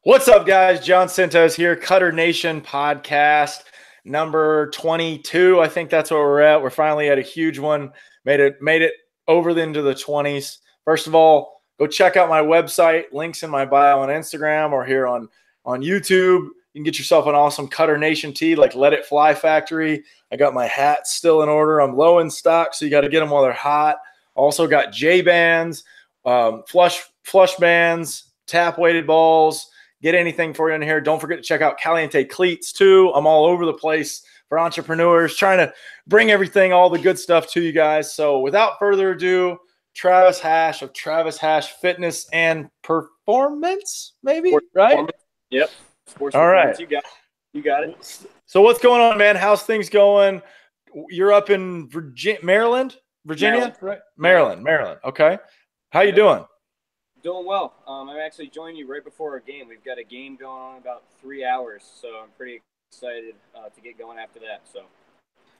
What's up, guys? John Cintos here, Cutternation podcast number 22. I think that's where we're at. We're finally at a huge one. Made it over into the 20s. First of all, go check out my website. Links in my bio on Instagram or here on YouTube. You can get yourself an awesome Cutternation tee, like Let It Fly Factory. I got my hats still in order. I'm low in stock, so you got to get them while they're hot. Also got J bands, flush bands, tap weighted balls. Get anything for you in here. Don't forget to check out Caliente Cleats too. I'm all over the place for entrepreneurs, trying to bring everything, all the good stuff to you guys. So without further ado, Travis Hash of Travis Hash Fitness and Performance, maybe, Sports right? performance. Yep. Sports all performance. right. You got it. So what's going on, man? How's things going? You're up in Maryland? Virginia? Right? Maryland. Okay. How you doing? Doing well. I'm actually joining you right before our game. We've got a game going on in about 3 hours, so I'm pretty excited to get going after that. So,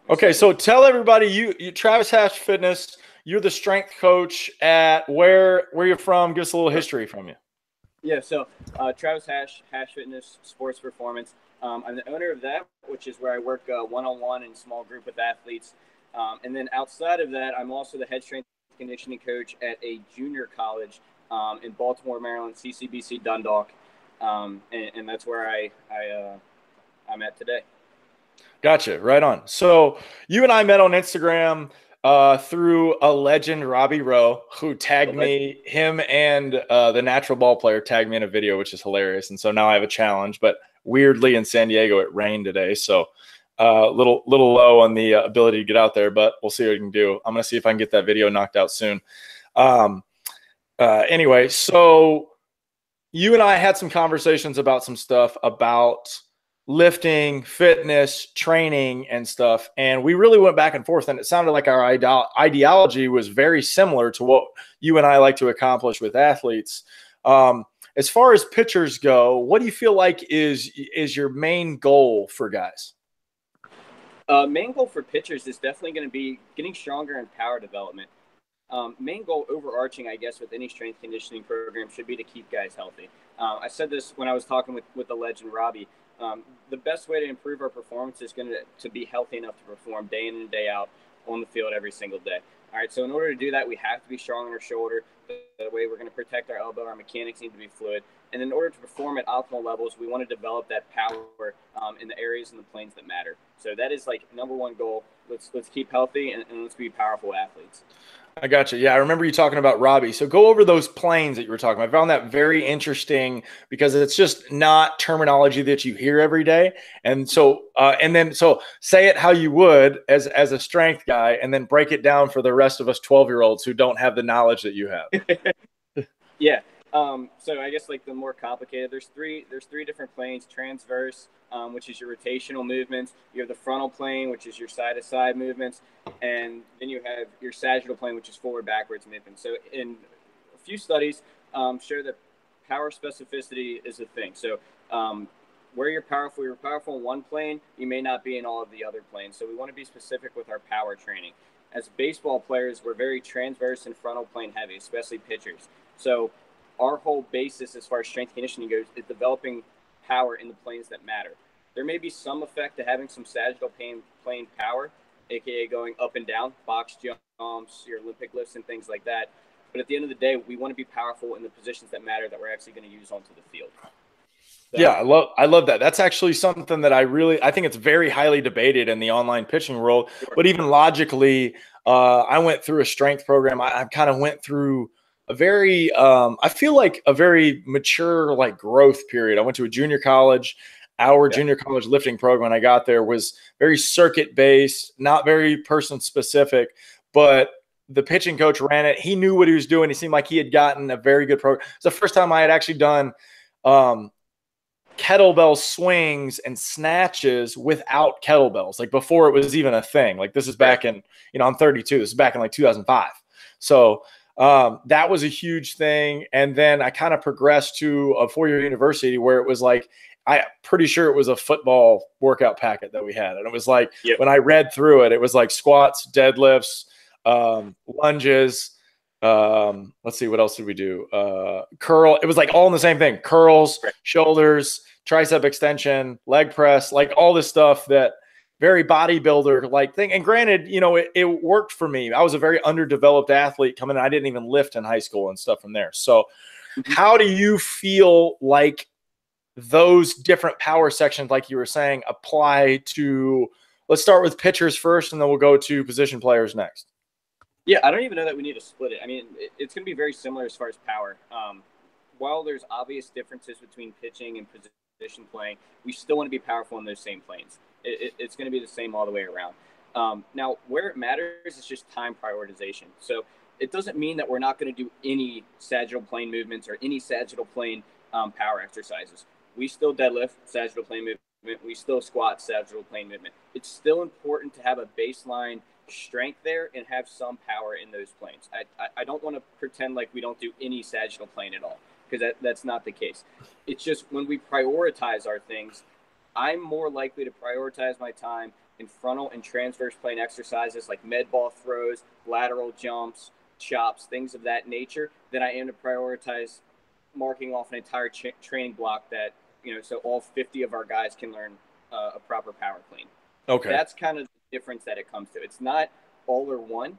okay, so tell everybody you Travis Hash Fitness. You're the strength coach at where you're from. Give us a little history from you. Yeah, so Travis Hash Fitness Sports Performance. I'm the owner of that, which is where I work one-on-one in small group with athletes. And then outside of that, I'm also the head strength conditioning coach at a junior college in Baltimore, Maryland, CCBC Dundalk, and that's where I'm at today. Gotcha. Right on. So you and I met on Instagram through a legend, Robbie Rowe, who tagged me. Him and the natural ball player tagged me in a video, which is hilarious. And so now I have a challenge. But weirdly, in San Diego, it rained today, so little low on the ability to get out there. But we'll see what we can do. I'm gonna see if I can get that video knocked out soon. Anyway, so you and I had some conversations about some stuff about lifting, fitness, training, and stuff. And we really went back and forth, and it sounded like our ideology was very similar to what you and I like to accomplish with athletes. As far as pitchers go, what do you feel like is your main goal for guys? Main goal for pitchers is definitely going to be getting stronger in power development. Main goal overarching, I guess, with any strength conditioning program should be to keep guys healthy. I said this when I was talking with the legend Robbie. The best way to improve our performance is going to be healthy enough to perform day in and day out on the field every single day. All right, so in order to do that, we have to be strong in our shoulder. That way we're going to protect our elbow. Our mechanics need to be fluid. And in order to perform at optimal levels, we want to develop that power in the areas and the planes that matter. So that is like number one goal. Let's keep healthy and let's be powerful athletes. I got you. Yeah, I remember you talking about Robbie. So go over those planes that you were talking about. I found that very interesting because it's just not terminology that you hear every day. And so, so say it how you would as a strength guy, and then break it down for the rest of us 12-year-olds who don't have the knowledge that you have. Yeah. So I guess like the more complicated, there's three different planes: transverse, which is your rotational movements. You have the frontal plane, which is your side-to-side movements, and then you have your sagittal plane, which is forward-backwards movements. So in a few studies show that power specificity is a thing. So where you're powerful in one plane, you may not be in all of the other planes. So we want to be specific with our power training. As baseball players, we're very transverse and frontal plane heavy, especially pitchers. So our whole basis as far as strength conditioning goes is developing power in the planes that matter. There may be some effect to having some sagittal plane power, aka going up and down, box jumps, your Olympic lifts and things like that. But at the end of the day, we want to be powerful in the positions that matter that we're actually going to use onto the field. So, yeah, I love that. That's actually something that I think it's very highly debated in the online pitching world. Sure. But even logically, I went through a strength program. I kind of went through a very, I feel like a very mature like growth period. I went to a junior college. Our junior college lifting program when I got there was very circuit based, not very person specific, but the pitching coach ran it. He knew what he was doing. He seemed like he had gotten a very good program. It's the first time I had actually done kettlebell swings and snatches without kettlebells, like before it was even a thing. Like this is back in, I'm 32. This is back in like 2005. So that was a huge thing. And then I kind of progressed to a 4-year university where it was like, I'm pretty sure it was a football workout packet that we had. And it was like, when I read through it, it was like squats, deadlifts, lunges, Let's see, what else did we do? Curl. It was like all in the same thing: curls, Right. shoulders, tricep extension, leg press, like all this stuff that very bodybuilder like thing. And granted, it worked for me. I was a very underdeveloped athlete coming in. I didn't even lift in high school and stuff from there. So Mhm. how do you feel like those different power sections, like you were saying, apply to, let's start with pitchers first, and then we'll go to position players next. Yeah, I don't even know that we need to split it. I mean, it's going to be very similar as far as power. While there's obvious differences between pitching and position playing, we still want to be powerful in those same planes. It's going to be the same all the way around. Now, where it matters is just time prioritization. So it doesn't mean that we're not going to do any sagittal plane movements or any sagittal plane power exercises. We still deadlift sagittal plane movement. We still squat sagittal plane movement. It's still important to have a baseline strength there and have some power in those planes. I don't want to pretend like we don't do any sagittal plane at all, because that's not the case. It's just when we prioritize our things, I'm more likely to prioritize my time in frontal and transverse plane exercises like med ball throws, lateral jumps, chops, things of that nature, than I am to prioritize marking off an entire training block that, so all 50 of our guys can learn a proper power clean. Okay. That's kind of the difference that it comes to. It's not all or one.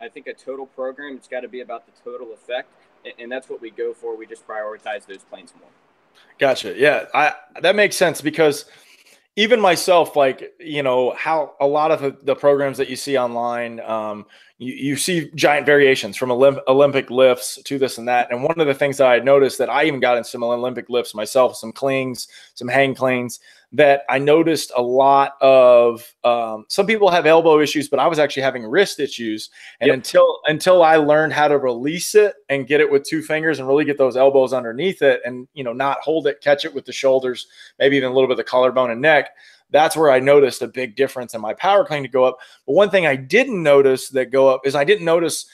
I think a total program, it's got to be about the total effect, and that's what we go for. We just prioritize those planes more. Gotcha. Yeah, that makes sense, because even myself, like, how a lot of the programs that you see online, you see giant variations from Olympic lifts to this and that. And one of the things that I noticed, that I even got in some Olympic lifts myself, some clings, some hang clings, that I noticed a lot of, some people have elbow issues, but I was actually having wrist issues. And Yep. until I learned how to release it and get it with two fingers and really get those elbows underneath it, and, not hold it, catch it with the shoulders, maybe even a little bit of the collarbone and neck, that's where I noticed a big difference in my power clean to go up. But one thing I didn't notice that go up is I didn't notice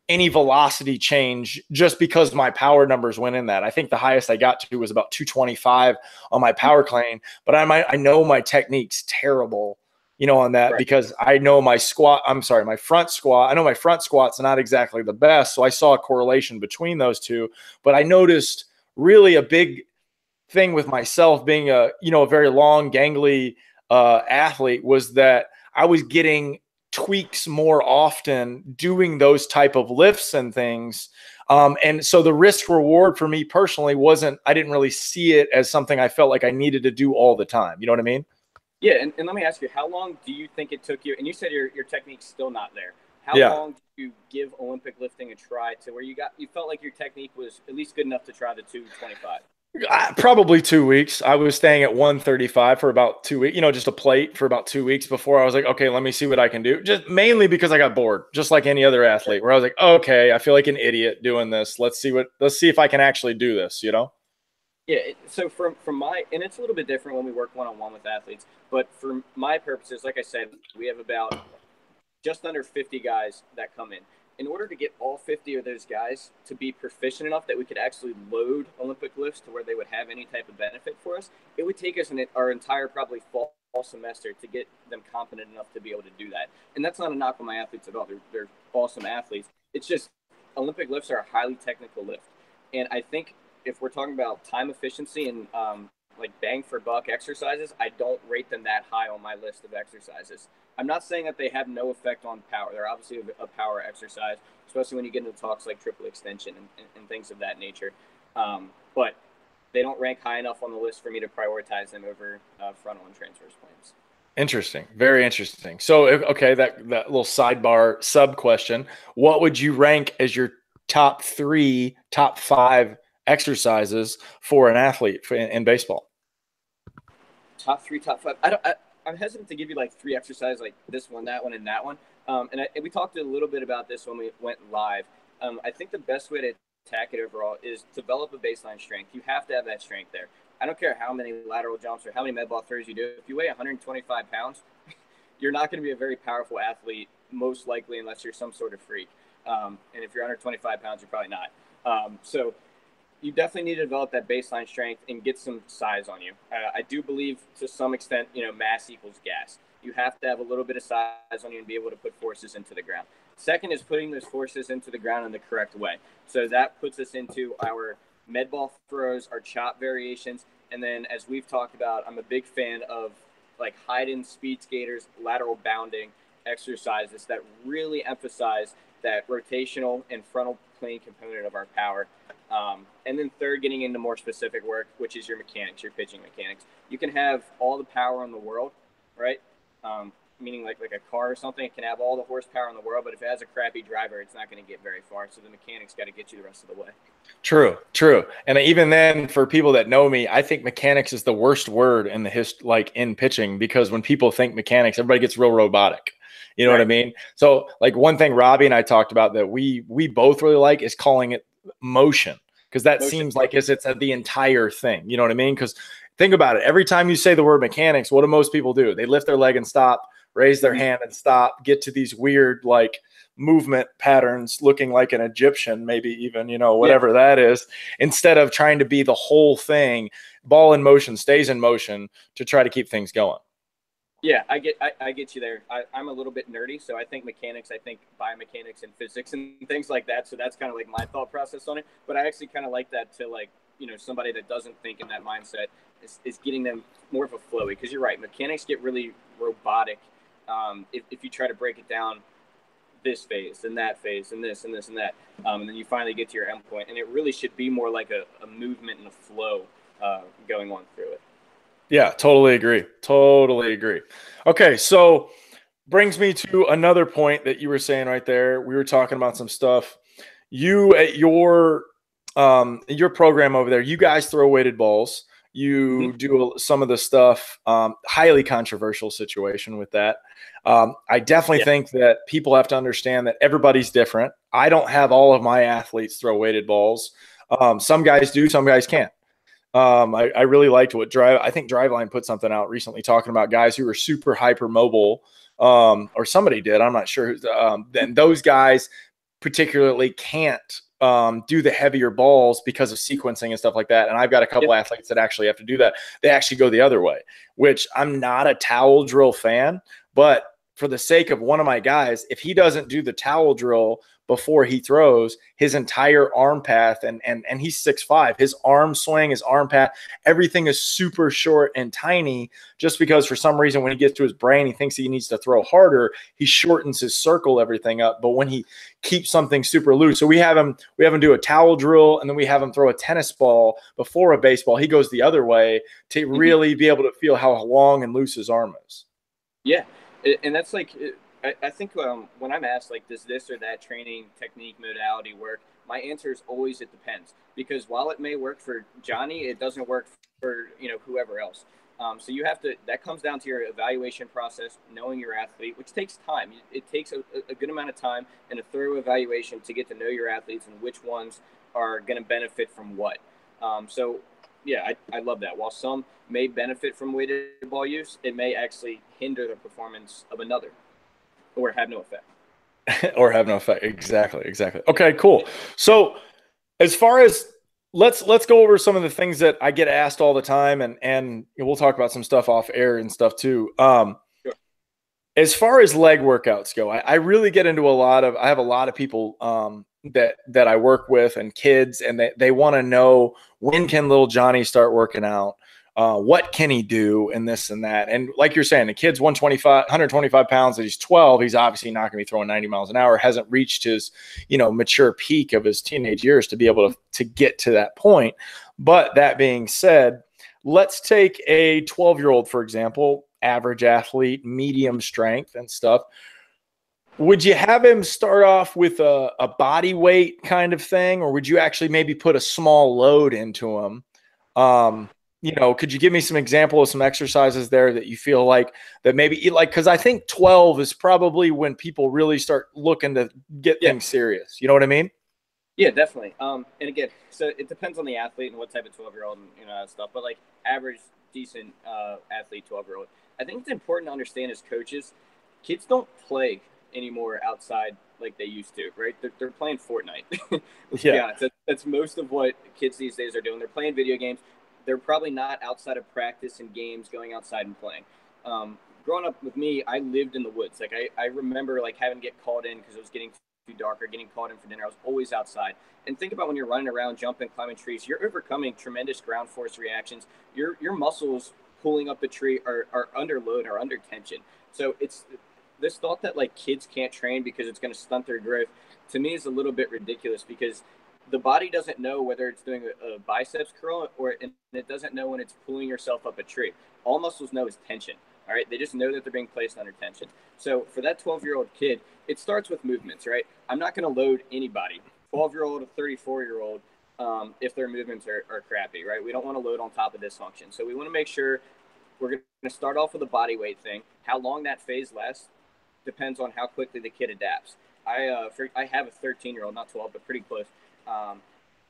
any velocity change just because my power numbers went in that. I think the highest I got to was about 225 on my power clean, but I know my technique's terrible, on that, Right. because I know my front squat. I know my front squat's not exactly the best. So I saw a correlation between those two, but I noticed really a big thing with myself being a very long, gangly athlete, was that I was getting tweaks more often doing those type of lifts and things. And so the risk reward for me personally I didn't really see it as something I felt like I needed to do all the time. You know what I mean? Yeah, and let me ask you, how long do you think it took you? And you said your technique's still not there. How Yeah. long did you give Olympic lifting a try to where you felt like your technique was at least good enough to try the 225? Probably 2 weeks. I was staying at 135 for about 2 weeks, just a plate for about 2 weeks before I was like, okay, let me see what I can do. Just mainly because I got bored, just like any other athlete, where I was like, okay, I feel like an idiot doing this. Let's see if I can actually do this. Yeah, so from my, and it's a little bit different when we work one on one with athletes, but for my purposes, like I said, we have about just under 50 guys that come in. In order to get all 50 of those guys to be proficient enough that we could actually load Olympic lifts to where they would have any type of benefit for us, it would take us our entire probably fall semester to get them competent enough to be able to do that. And that's not a knock on my athletes at all. They're awesome athletes. It's just Olympic lifts are a highly technical lift. And I think if we're talking about time efficiency and like bang for buck exercises, I don't rate them that high on my list of exercises. I'm not saying that they have no effect on power. They're obviously a power exercise, especially when you get into talks like triple extension and things of that nature. But they don't rank high enough on the list for me to prioritize them over frontal and transverse planes. Interesting. Very interesting. So, okay, that little sidebar sub question, what would you rank as your top 3, top 5 exercises for an athlete in baseball? Top 3, top 5. I'm hesitant to give you like 3 exercises like this one, that one, and that one. And we talked a little bit about this when we went live. I think the best way to attack it overall is develop a baseline strength. You have to have that strength there. I don't care how many lateral jumps or how many med ball throws you do. If you weigh 125 pounds, you're not going to be a very powerful athlete, most likely, unless you're some sort of freak. And if you're under 25 pounds, you're probably not. So you definitely need to develop that baseline strength and get some size on you. I do believe to some extent, mass equals gas. You have to have a little bit of size on you and be able to put forces into the ground. Second is putting those forces into the ground in the correct way. So that puts us into our med ball throws, our chop variations, and then as we've talked about, I'm a big fan of like hide-in speed skaters, lateral bounding exercises that really emphasize that rotational and frontal plane component of our power. And then third, getting into more specific work, which is your mechanics, your pitching mechanics. You can have all the power in the world, right? Meaning like a car or something, it can have all the horsepower in the world, but if it has a crappy driver, it's not going to get very far. So the mechanics got to get you the rest of the way. True, true. And even then, for people that know me, I think mechanics is the worst word in the like in pitching, because when people think mechanics, everybody gets real robotic. You know what I mean? So like one thing Robbie and I talked about that we both really like is calling it motion, because that seems like it's the entire thing. You know what I mean? Because think about it. Every time you say the word mechanics, what do most people do? They lift their leg and stop, raise their hand and stop, get to these weird like movement patterns looking like an Egyptian, maybe even, you know, whatever that is, instead of trying to be the whole thing. Ball in motion stays in motion to try to keep things going. Yeah, I get you there. I'm a little bit nerdy, so I think mechanics, I think biomechanics and physics and things like that. So that's kind of like my thought process on it. But I actually kind of like that to like, you know, somebody that doesn't think in that mindset is getting them more of a flowy. Because you're right, mechanics get really robotic if you try to break it down this phase and that phase and this and this and that. And then you finally get to your endpoint. And it really should be more like a movement and a flow going on through it. Yeah, totally agree. Totally agree. Okay, so brings me to another point that you were saying right there. We were talking about some stuff. You at your program over there, you guys throw weighted balls. You do some of the stuff, highly controversial situation with that. I definitely think that people have to understand that everybody's different. I don't have all of my athletes throw weighted balls. Some guys do, some guys can't. I really liked what I think Driveline put something out recently talking about guys who are super hyper mobile, or somebody did. I'm not sure. Then those guys particularly can't do the heavier balls because of sequencing and stuff like that. And I've got a couple athletes that actually have to do that. They actually go the other way, which I'm not a towel drill fan, but for the sake of one of my guys, if he doesn't do the towel drill before he throws, his entire arm path, and he's 6'5", his arm swing, his arm path, everything is super short and tiny, just because for some reason when he gets to his brain, he thinks he needs to throw harder, he shortens his circle, everything up. But when he keeps something super loose, so we have him do a towel drill, and then we have him throw a tennis ball before a baseball. He goes the other way to really be able to feel how long and loose his arm is. Yeah. And that's like, I think when I'm asked, like, does this or that training technique modality work? My answer is always it depends. Because while it may work for Johnny, it doesn't work for, you know, whoever else. So you have to, that comes down to your evaluation process, knowing your athlete, which takes time. It takes a good amount of time and a thorough evaluation to get to know your athletes and which ones are going to benefit from what. So yeah, I love that. While some may benefit from weighted ball use, it may actually hinder the performance of another or have no effect. Or have no effect. Exactly. Okay, cool. So as far as let's go over some of the things that I get asked all the time, and we'll talk about some stuff off air and stuff too. Sure. As far as leg workouts go, I really get into I have a lot of people that I work with and kids, and they want to know, when can little Johnny start working out? What can he do, and this and that? And like you're saying, the kid's 125 pounds, that he's 12. He's obviously not going to be throwing 90 miles an hour, hasn't reached his, you know, mature peak of his teenage years to be able to get to that point. But that being said, let's take a 12-year-old, for example, average athlete, medium strength and stuff. Would you have him start off with a body weight kind of thing, or would you actually maybe put a small load into him? You know, could you give me some example of some exercises there that you feel like that maybe, like, because I think 12 is probably when people really start looking to get things serious. You know what I mean? Yeah, definitely. And again, so it depends on the athlete and what type of 12-year-old and, you know, stuff. But like average, decent athlete, 12-year-old, I think it's important to understand as coaches, kids don't play anymore outside like they used to, right? They're playing Fortnite. Let's be honest. That's most of what kids these days are doing. They're playing video games. They're probably not outside of practice and games going outside and playing. growing up with me, I lived in the woods. Like I remember like having to get called in because it was getting too dark or getting called in for dinner. I was always outside. And think about when you're running around, jumping, climbing trees, you're overcoming tremendous ground force reactions. Your muscles pulling up the tree are under load or under tension. So it's this thought that like kids can't train because it's going to stunt their growth to me is a little bit ridiculous because the body doesn't know whether it's doing a biceps curl and it doesn't know when it's pulling yourself up a tree. All muscles know is tension. All right. They just know that they're being placed under tension. So for that 12-year-old kid, it starts with movements, right? I'm not going to load anybody, 12-year-old or 34-year-old, if their movements are crappy, right? We don't want to load on top of dysfunction. So we want to make sure we're going to start off with a body weight thing. How long that phase lasts depends on how quickly the kid adapts. I have a 13-year-old, not 12, but pretty close,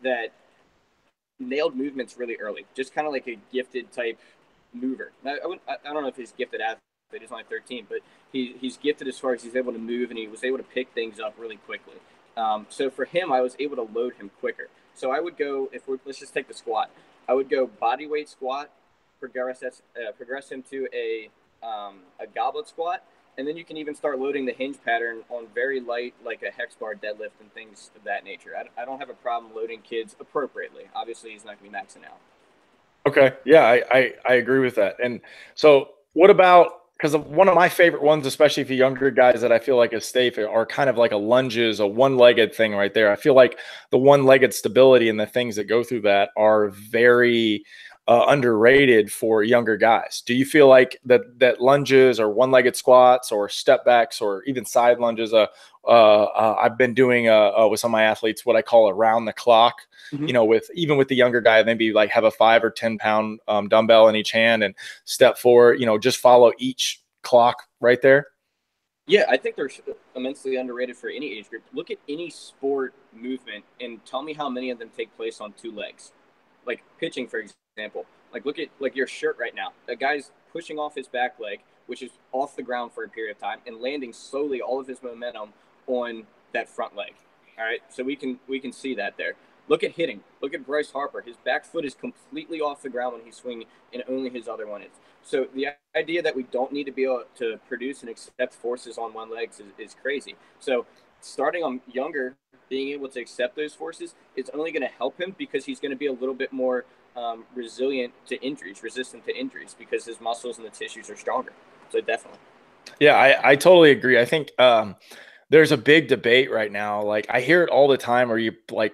that nailed movements really early, just kind of like a gifted type mover. I don't know if he's gifted athlete. He's only 13, but he's gifted as far as he's able to move and he was able to pick things up really quickly. So for him, I was able to load him quicker. So I would go let's just take the squat. I would go body weight squat, progress him to a goblet squat, and then you can even start loading the hinge pattern on very light, like a hex bar deadlift and things of that nature. I don't have a problem loading kids appropriately. Obviously, he's not going to be maxing out. Okay. Yeah, I agree with that. And so what about, because one of my favorite ones, especially for younger guys that I feel like is safe, are kind of like a lunges, a one-legged thing right there. I feel like the one-legged stability and the things that go through that are very underrated for younger guys. Do you feel like that lunges or one-legged squats or step backs or even side lunges? I've been doing with some of my athletes what I call around the clock. Mm-hmm. You know, with the younger guy, maybe like have a 5 or 10 pound dumbbell in each hand and step forward. You know, just follow each clock right there. Yeah, I think they're immensely underrated for any age group. Look at any sport movement and tell me how many of them take place on two legs. Like pitching, for example. Like look at like your shirt right now. A guy's pushing off his back leg, which is off the ground for a period of time, and landing slowly all of his momentum on that front leg. All right, so we can see that there. Look at hitting. Look at Bryce Harper. His back foot is completely off the ground when he's swinging, and only his other one is. So the idea that we don't need to be able to produce and accept forces on one leg is crazy. So starting on younger, being able to accept those forces is only going to help him because he's going to be a little bit more resilient to injuries, resistant to injuries because his muscles and the tissues are stronger. So definitely. Yeah, I totally agree. I think there's a big debate right now. Like I hear it all the time where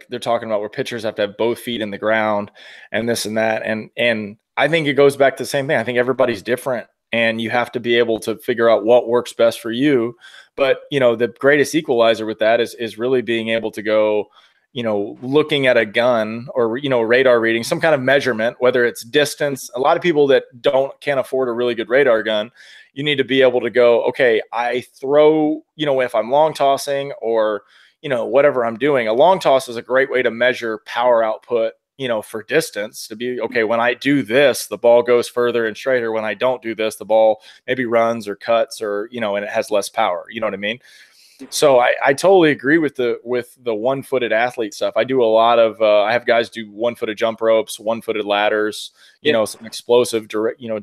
they're talking about where pitchers have to have both feet in the ground and this and that. And I think it goes back to the same thing. I think everybody's different and you have to be able to figure out what works best for you. But, you know, the greatest equalizer with that is really being able to go, you know, looking at a gun or, you know, radar reading, some kind of measurement, whether it's distance. A lot of people that can't afford a really good radar gun, you need to be able to go, okay, I throw, you know, if I'm long tossing or, you know, whatever I'm doing, a long toss is a great way to measure power output, you know, for distance to be, okay, when I do this, the ball goes further and straighter. When I don't do this, the ball maybe runs or cuts or, you know, and it has less power. You know what I mean? So I totally agree with the one-footed athlete stuff. I do a lot of I have guys do one-footed jump ropes, one-footed ladders, you know, some explosive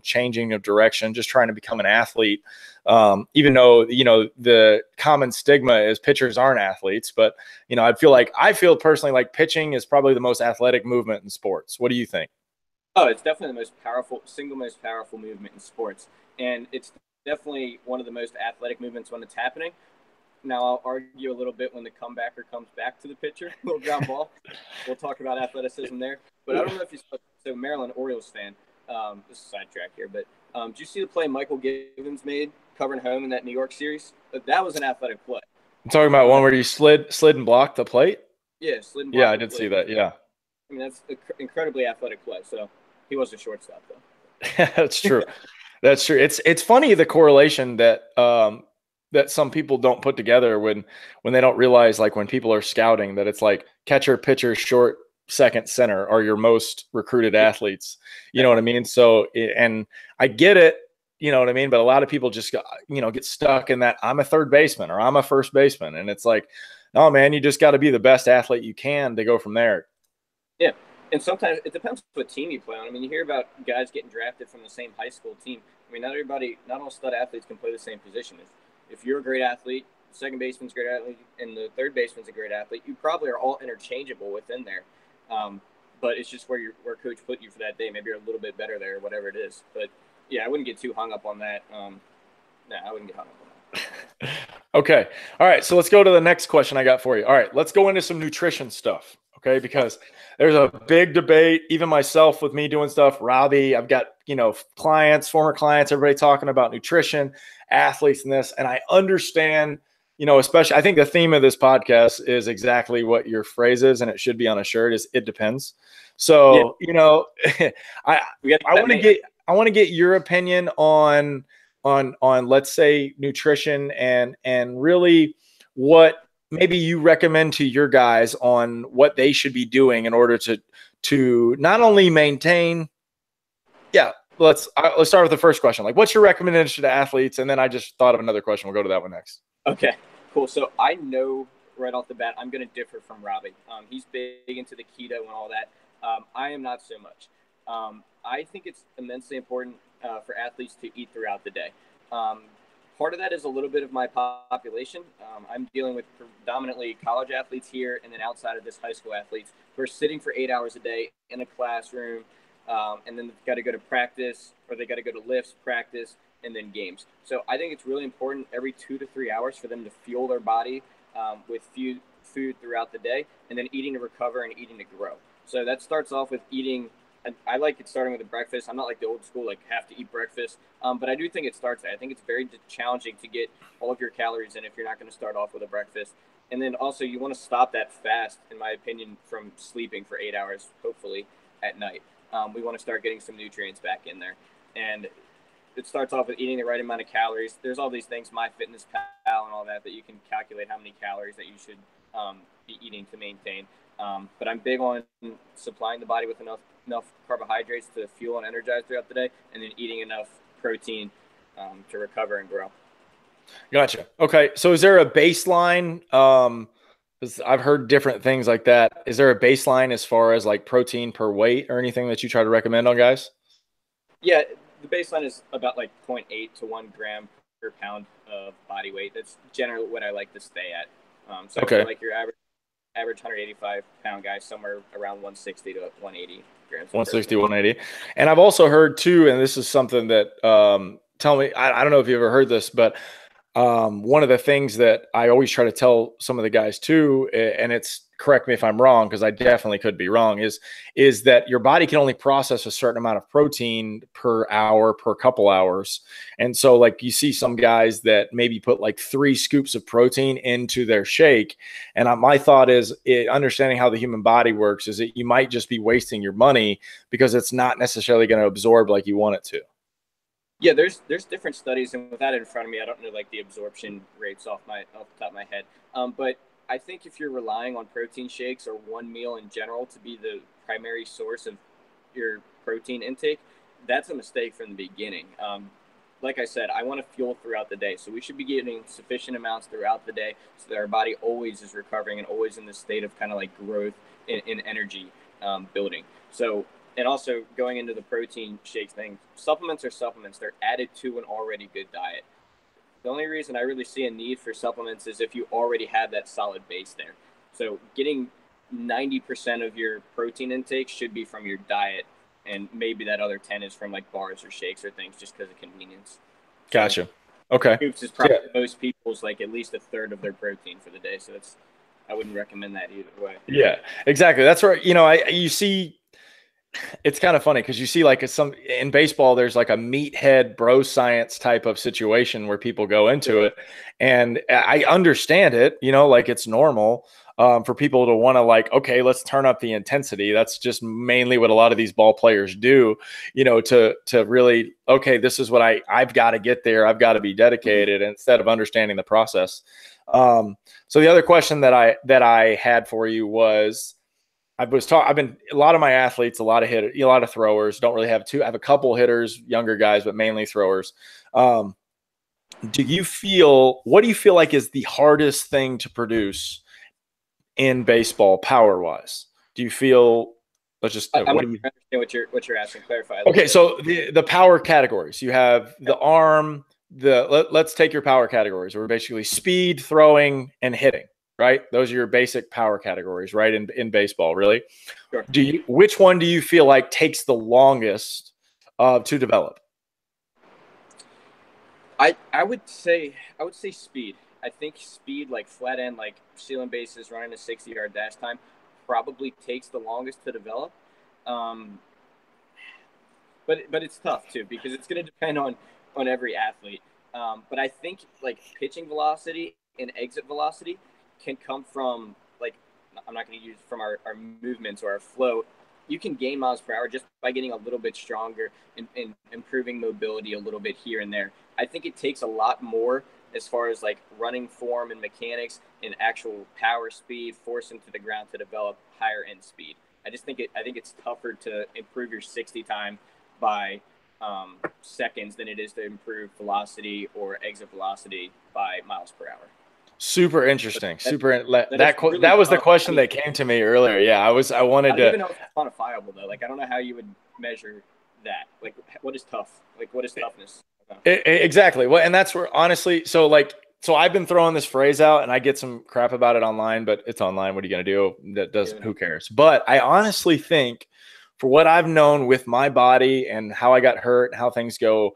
changing of direction, just trying to become an athlete. Even though, you know, the common stigma is pitchers aren't athletes, but, you know, I feel personally like pitching is probably the most athletic movement in sports. What do you think? Oh, it's definitely the single most powerful movement in sports. And it's definitely one of the most athletic movements when it's happening. Now, I'll argue a little bit when the comebacker comes back to the pitcher, little ground ball. We'll talk about athleticism there. But I don't know if you saw, so Maryland Orioles fan, this is a sidetrack here, but did you see the play Michael Givens made covering home in that New York series? That was an athletic play. I'm talking about one where you slid and blocked the plate? Yeah, slid and blocked Yeah, I the did plate. see that, yeah. I mean, that's an incredibly athletic play. So he was a shortstop, though. That's true. That's true. It's funny the correlation that that some people don't put together when they don't realize, like when people are scouting, that it's like catcher, pitcher, short, second, center are your most recruited athletes. You know what I mean? So, and I get it, you know what I mean? But a lot of people just get stuck in that I'm a third baseman or I'm a first baseman. And it's like, no, man, you just got to be the best athlete you can to go from there. Yeah. And sometimes it depends what team you play on. I mean, you hear about guys getting drafted from the same high school team. I mean, not all stud athletes can play the same position. If you're a great athlete, the second baseman's a great athlete, and the third baseman's a great athlete, you probably are all interchangeable within there. But it's just where coach put you for that day. Maybe you're a little bit better there, whatever it is. But yeah, I wouldn't get too hung up on that. No, I wouldn't get hung up on that. Okay. All right. So let's go to the next question I got for you. All right. Let's go into some nutrition stuff. Okay. Because there's a big debate, even myself with me doing stuff, Robbie, I've got, clients, former clients, everybody talking about nutrition, athletes and this. And I understand, especially, I think the theme of this podcast is exactly what your phrase is, and it should be on a shirt, is it depends. So, I want to get your opinion on let's say nutrition and really what maybe you recommend to your guys on what they should be doing in order to not only maintain. Yeah, let's start with the first question. Like, what's your recommendation to athletes? And then I just thought of another question. We'll go to that one next. Okay, cool. So I know right off the bat I'm going to differ from Robbie. He's big into the keto and all that. I am not so much. I think it's immensely important for athletes to eat throughout the day. Part of that is a little bit of my population. I'm dealing with predominantly college athletes here, and then outside of this, high school athletes who are sitting for 8 hours a day in a classroom, and then they've got to go to practice, or they got to go to lifts, practice, and then games. So I think it's really important every 2 to 3 hours for them to fuel their body with food throughout the day, and then eating to recover and eating to grow. So that starts off with eating. I like it starting with a breakfast. I'm not like the old school, like have to eat breakfast. But I do think it starts there. I think it's very challenging to get all of your calories in if you're not going to start off with a breakfast. And then also you want to stop that fast, in my opinion, from sleeping for 8 hours, hopefully at night. We want to start getting some nutrients back in there. And it starts off with eating the right amount of calories. There's all these things, MyFitnessPal and all that you can calculate how many calories that you should be eating to maintain. But I'm big on supplying the body with enough carbohydrates to fuel and energize throughout the day, and then eating enough protein to recover and grow. Gotcha. Okay. So is there a baseline? Because I've heard different things like that. Is there a baseline as far as like protein per weight or anything that you try to recommend on guys? Yeah, the baseline is about like 0.8 to 1 gram per pound of body weight. That's generally what I like to stay at. So okay. Like your average 185-pound guy, somewhere around 160 to 180 grams. 160, 180. And I've also heard too, and this is something that tell me, I don't know if you ever heard this, but one of the things that I always try to tell some of the guys too, and it's, correct me if I'm wrong, because I definitely could be wrong, is that your body can only process a certain amount of protein per hour, per couple hours. And so like you see some guys that maybe put like 3 scoops of protein into their shake. And my thought is understanding how the human body works is that you might just be wasting your money because it's not necessarily going to absorb like you want it to. Yeah, there's different studies, and with that in front of me, I don't know like the absorption rates off the top of my head. But I think if you're relying on protein shakes or one meal in general to be the primary source of your protein intake, that's a mistake from the beginning. Like I said, I want to fuel throughout the day. So we should be getting sufficient amounts throughout the day so that our body always is recovering and always in this state of kind of like growth in energy building. So, and also going into the protein shakes thing, supplements are supplements. They're added to an already good diet. The only reason I really see a need for supplements is if you already have that solid base there. So getting 90% of your protein intake should be from your diet, and maybe that other 10 is from like bars or shakes or things just because of convenience. Gotcha. Okay. Scoops is probably most people's like at least a third of their protein for the day. So I wouldn't recommend that either way. Yeah, exactly. That's right. You see, it's kind of funny because you see like in baseball, there's like a meathead bro science type of situation where people go into it. And I understand it, like it's normal for people to want to like, okay, let's turn up the intensity. That's just mainly what a lot of these ball players do, to really, okay, this is what I've got to get there. I've got to be dedicated instead of understanding the process. So the other question that I had for you was, I've been a lot of my athletes, a lot of hitters, a lot of throwers. Don't really have I have a couple hitters, younger guys, but mainly throwers. What do you feel like is the hardest thing to produce in baseball power wise? Do you feel Let's just I'm what not do you? sure I understand what you're asking. Clarify a little Okay, bit. so the power categories. You have the arm, let's take your power categories. We're basically speed, throwing, and hitting, right? Those are your basic power categories, right? In baseball, really. Sure. Which one do you feel like takes the longest to develop? I would say speed. I think speed, like flat end, like stealing bases, running a 60-yard dash time, probably takes the longest to develop. Um, but it's tough too because it's going to depend on every athlete. But I think like pitching velocity and exit velocity can come from like I'm not going to use from our movements or our flow. You can gain miles per hour just by getting a little bit stronger and improving mobility a little bit here and there. I think it takes a lot more as far as like running form and mechanics and actual power, speed, force into the ground to develop higher end speed. I think it's tougher to improve your 60 time by seconds than it is to improve velocity or exit velocity by miles per hour. Super interesting. Really that was the tough. question that came to me earlier. Yeah, I wanted I don't to. even know if it's quantifiable though. Like I don't know how you would measure that. Like what is tough? Like what is toughness? Exactly. Well, and that's where honestly, so I've been throwing this phrase out and I get some crap about it online, but it's online. What are you going to do? That doesn't, who cares? But I honestly think for what I've known with my body and how I got hurt and how things go,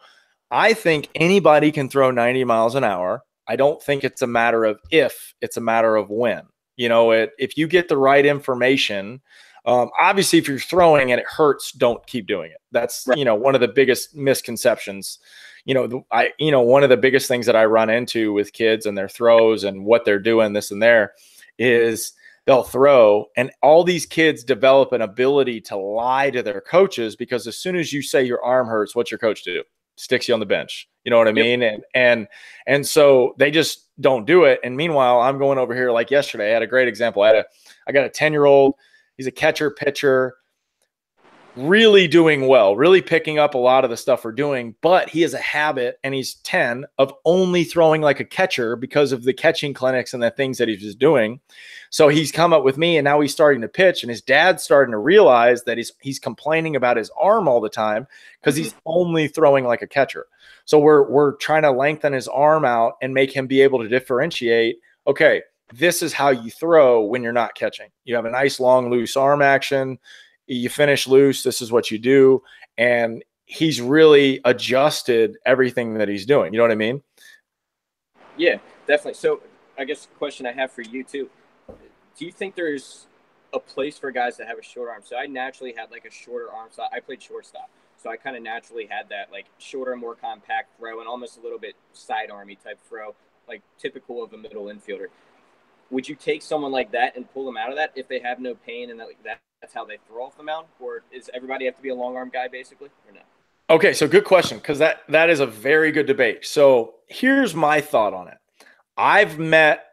I think anybody can throw 90 miles an hour. I don't think it's a matter of if, it's a matter of when. If you get the right information, obviously, if you're throwing and it hurts, don't keep doing it. That's right. One of the biggest misconceptions. One of the biggest things that I run into with kids and their throws and what they're doing, this and there, is they'll throw, and all these kids develop an ability to lie to their coaches because as soon as you say your arm hurts, what's your coach do? Sticks you on the bench. You know what I mean? And so they just don't do it. And meanwhile, I'm going over here like yesterday. I had a great example. I got a 10-year-old. He's a catcher, pitcher, really doing well, really picking up a lot of the stuff we're doing, but he has a habit, and he's 10, of only throwing like a catcher because of the catching clinics and the things that he's just doing. So he's come up with me, and now he's starting to pitch, and his dad's starting to realize that he's complaining about his arm all the time because he's only throwing like a catcher. So we're trying to lengthen his arm out and make him be able to differentiate. Okay, this is how you throw when you're not catching. You have a nice long loose arm action. You finish loose. This is what you do. And he's really adjusted everything that he's doing. You know what I mean? Yeah, definitely. So I guess the question I have for you too, do you think there's a place for guys that have a short arm? So I naturally had like a shorter arm. So I played shortstop. So I kind of naturally had that like shorter, more compact throw and almost a little bit sidearmy type throw, like typical of a middle infielder. Would you take someone like that and pull them out of that if they have no pain and that's how they throw off the mound? Or does everybody have to be a long arm guy basically or no? Okay, so good question, because that is a very good debate. So here's my thought on it. I've met,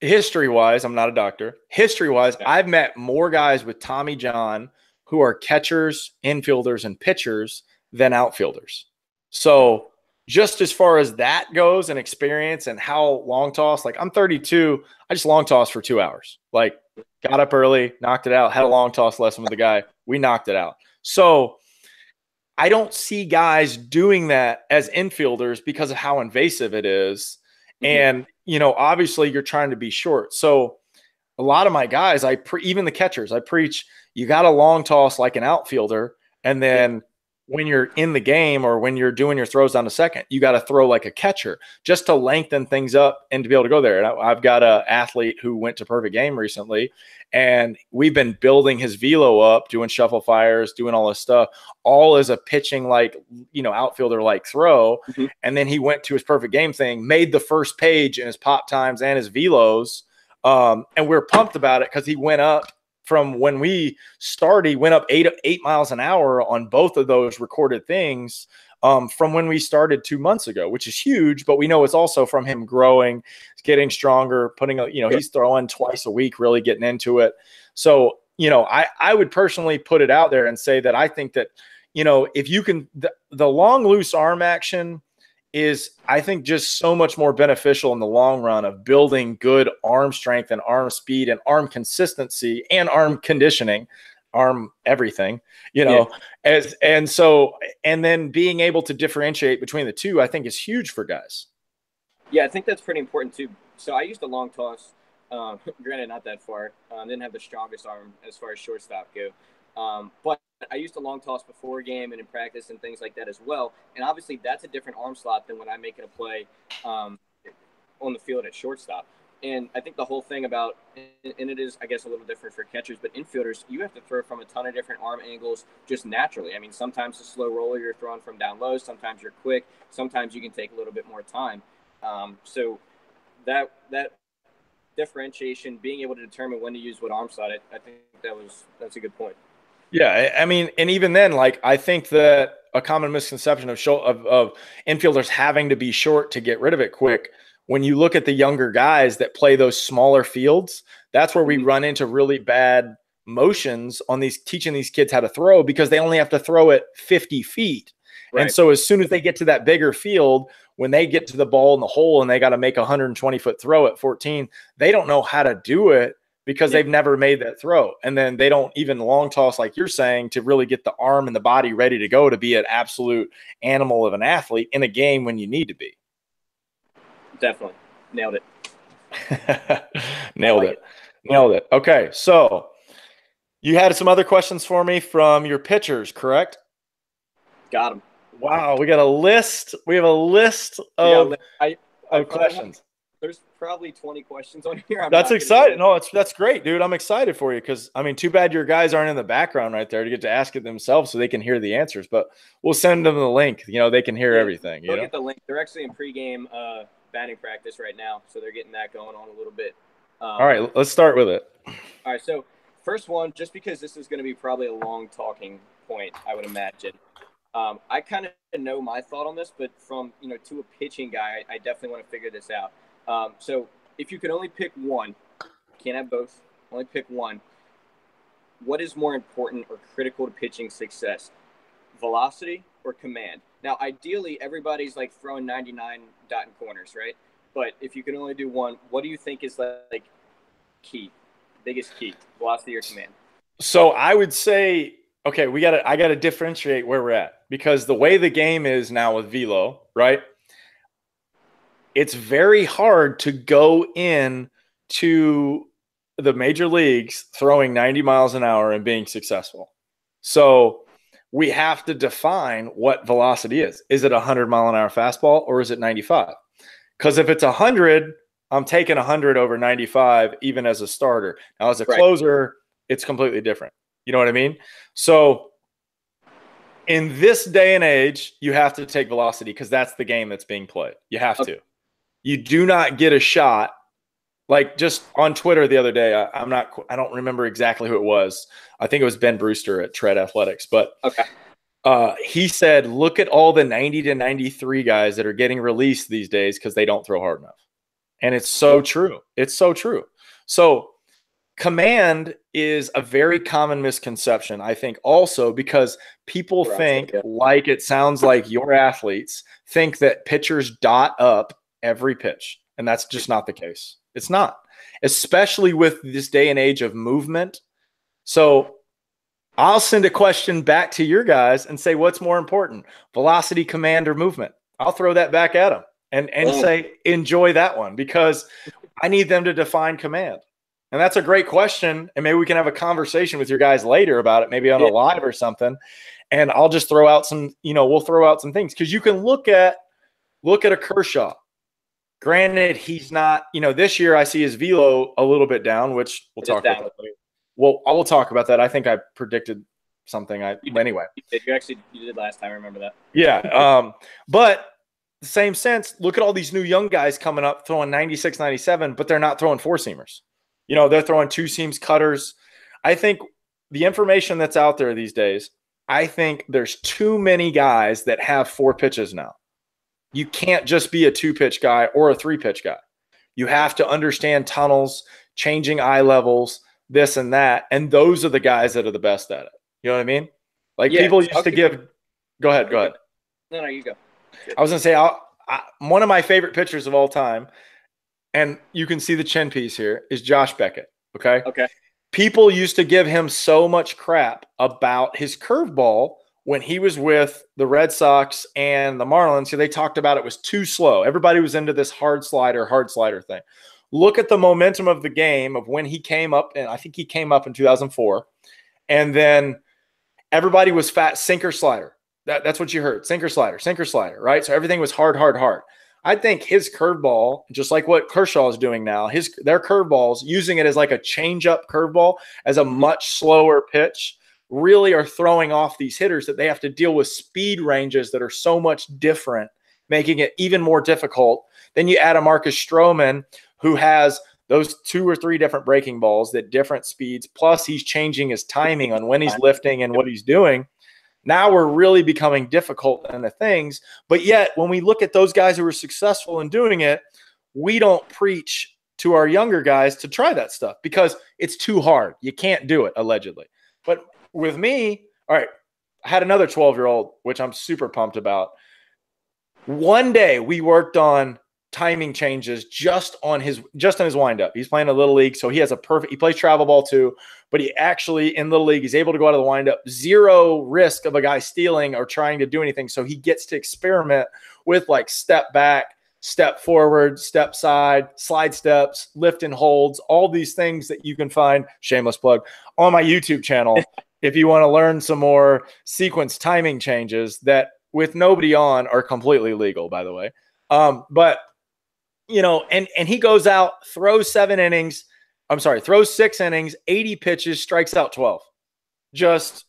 history-wise, I'm not a doctor, history-wise, I've met more guys with Tommy John who are catchers, infielders, and pitchers than outfielders. So just as far as that goes and experience and how long toss, like I'm 32, I just long toss for 2 hours. Like got up early, knocked it out, had a long toss lesson with the guy. We knocked it out. So I don't see guys doing that as infielders because of how invasive it is. And, obviously you're trying to be short. So a lot of my guys, even the catchers, I preach, you got a long toss like an outfielder. And then when you're in the game or when you're doing your throws down to second, you got to throw like a catcher just to lengthen things up and to be able to go there. And I've got an athlete who went to Perfect Game recently, and we've been building his velo up, doing shuffle fires, doing all this stuff, all as a pitching like, outfielder like throw. And then he went to his Perfect Game thing, made the first page in his pop times and his velos. And we're pumped about it because he went up from when we started, he went up eight miles an hour on both of those recorded things from when we started 2 months ago, which is huge. But we know it's also from him growing, getting stronger, he's throwing twice a week, really getting into it. So, I would personally put it out there and say that I think that, if you can, the long loose arm action is, I think, just so much more beneficial in the long run of building good arm strength and arm speed and arm consistency and arm conditioning. arm everything, you know, and then being able to differentiate between the two, I think is huge for guys. Yeah, I think that's pretty important too. So I used a long toss, granted not that far. Didn't have the strongest arm as far as shortstop go, but I used a long toss before game and in practice and things like that as well. And obviously that's a different arm slot than when I'm making a play on the field at shortstop. And I think the whole thing about, and it is, I guess, a little different for catchers, but infielders, you have to throw from a ton of different arm angles just naturally. I mean, sometimes a slow roller, you're throwing from down low. Sometimes you're quick. Sometimes you can take a little bit more time. So that differentiation, being able to determine when to use what arm slot, I think that's a good point. Yeah, I mean, and even then, like, I think that a common misconception of infielders having to be short to get rid of it quick. When you look at the younger guys that play those smaller fields, that's where we run into really bad motions on teaching these kids how to throw, because they only have to throw it 50 feet. Right. And so as soon as they get to that bigger field, when they get to the ball in the hole and they got to make a 120-foot throw at 14, they don't know how to do it because they've never made that throw. And then they don't even long toss, like you're saying, to really get the arm and the body ready to go to be an absolute animal of an athlete in a game when you need to be. Definitely. Nailed it. Nailed it. Okay. So you had some other questions for me from your pitchers, correct? Got them. Wow. We got a list. We have a list of questions. There's probably 20 questions on here. That's exciting. No, that's great, dude. I'm excited for you because, I mean, too bad your guys aren't in the background right there to get to ask it themselves so they can hear the answers. But we'll send them the link. You know, they can hear everything. They'll get the link. They're actually in pregame batting practice right now, so they're getting that going on a little bit. All right, let's start with it. All right, so first one, just because this is going to be probably a long talking point, I would imagine. I kind of know my thought on this, but from, to a pitching guy, I definitely want to figure this out. So if you could only pick one, can't have both, only pick one, what is more important or critical to pitching success, velocity or command? Now, ideally, everybody's like throwing 99 dot in corners, right? But if you can only do one, what do you think is like biggest key, velocity or command? So I would say, okay, I gotta differentiate where we're at, because the way the game is now with velo, right? It's very hard to go in to the major leagues throwing 90 miles an hour and being successful. So we have to define what velocity is. Is it a 100-mile-an-hour fastball or is it 95? Because if it's 100, I'm taking 100 over 95 even as a starter. Now, as a closer, it's completely different. You know what I mean? So in this day and age, you have to take velocity because that's the game that's being played. You have to. You do not get a shot. Like just on Twitter the other day, I don't remember exactly who it was. I think it was Ben Brewster at Tread Athletics, but he said, look at all the 90 to 93 guys that are getting released these days because they don't throw hard enough. And it's so true. It's so true. So command is a very common misconception, I think, also because people think, like it sounds like your athletes think that pitchers dot up every pitch. And that's just not the case. It's not, especially with this day and age of movement. So I'll send a question back to your guys and say, what's more important, velocity, command, or movement? I'll throw that back at them and say, enjoy that one, because I need them to define command. And that's a great question. And maybe we can have a conversation with your guys later about it, maybe on a live or something. And I'll just throw out some, we'll throw out some things, because you can look at a Kershaw. Granted, he's not, this year I see his velo a little bit down, which we'll talk about. Well, I will talk about that. I think I predicted something. Anyway. You did last time. I remember that. Yeah. But the same sense, look at all these new young guys coming up throwing 96, 97, but they're not throwing four-seamers. They're throwing two-seams, cutters. I think the information that's out there these days, I think there's too many guys that have four pitches now. You can't just be a two-pitch guy or a three-pitch guy. You have to understand tunnels, changing eye levels, this and that, and those are the guys that are the best at it. You know what I mean? Like people used to give – go ahead. No, you go. I was going to say one of my favorite pitchers of all time, and you can see the chin piece here, is Josh Beckett, okay? Okay. people used to give him so much crap about his curveball when he was with the Red Sox and the Marlins. So they talked about it was too slow. Everybody was into this hard slider thing. Look at the momentum of the game of when he came up, and I think he came up in 2004. And then everybody was fat sinker slider. That's what you heard. Sinker slider, right? So everything was hard. I think his curveball, just like what Kershaw is doing now, their curveballs, using it as like a change-up curveball, as a much slower pitch, really are throwing off these hitters that they have to deal with speed ranges that are so much different, making it even more difficult. Then you add a Marcus Stroman who has those 2 or 3 different breaking balls at different speeds, plus he's changing his timing on when he's lifting and what he's doing. Now we're really becoming difficult in the things. But yet, when we look at those guys who are successful in doing it, we don't preach to our younger guys to try that stuff because it's too hard. You can't do it, allegedly. But with me, all right, I had another 12-year-old, which I'm super pumped about. One day we worked on timing changes just on his windup. He's playing a little league, so he plays travel ball too, but he actually in little league, he's able to go out of the windup, zero risk of a guy stealing or trying to do anything. So he gets to experiment with like step back, step forward, step side, slide steps, lift and holds, all these things that you can find, shameless plug, on my YouTube channel. If you want to learn some more sequence timing changes that with nobody on are completely legal, by the way. But you know, and he goes out, throws 6 innings, 80 pitches, strikes out 12. Just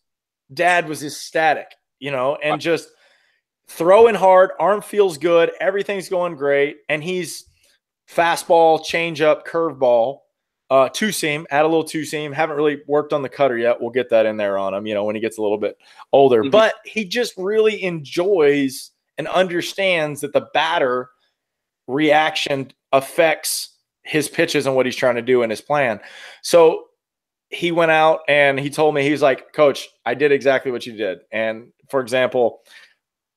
dad was ecstatic, you know, and just throwing hard, arm feels good, everything's going great. And he's fastball, changeup, curveball, two-seam, add a little two-seam. Haven't really worked on the cutter yet. We'll get that in there on him, you know, when he gets a little bit older. Mm-hmm. But he just really enjoys and understands that the batter reaction affects his pitches and what he's trying to do in his plan. So he went out and he told me, he's like, Coach, I did exactly what you did. And for example,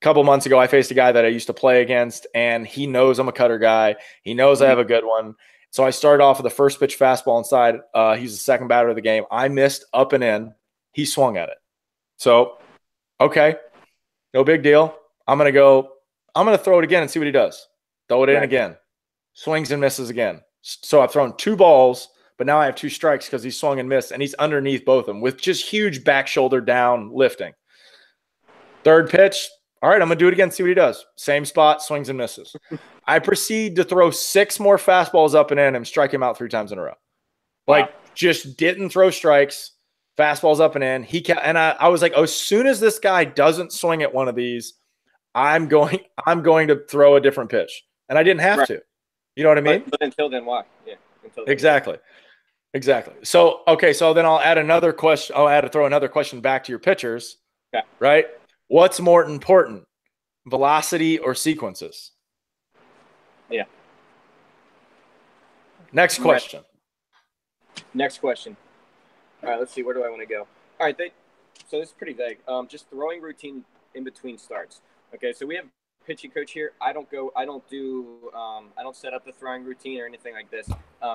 a couple months ago, I faced a guy that I used to play against, and he knows I'm a cutter guy. He knows I have a good one. So I started off with the first pitch fastball inside. He's the second batter of the game. I missed up and in. He swung at it. So, okay, no big deal. I'm going to throw it again and see what he does. Throw it in again. Swings and misses again. So I've thrown 2 balls, but now I have 2 strikes because he swung and missed, and he's underneath both of them with just huge back shoulder down lifting. Third pitch. All right, I'm going to do it again, see what he does. Same spot, swings and misses. I proceed to throw 6 more fastballs up and in and strike him out 3 times in a row. Like, just didn't throw strikes, fastballs up and in. I was like, as soon as this guy doesn't swing at one of these, I'm going to throw a different pitch. And I didn't have to. You know what I mean? But until then, why? Yeah. Exactly. So, okay, so then I'll add another question. Throw another question back to your pitchers. Okay. Right? What's more important, velocity or sequences? Yeah. Next question. All right, let's see. Where do I want to go? All right. So this is pretty vague. Just throwing routine in between starts. Okay, so we have pitching coach here. I don't set up the throwing routine or anything like this.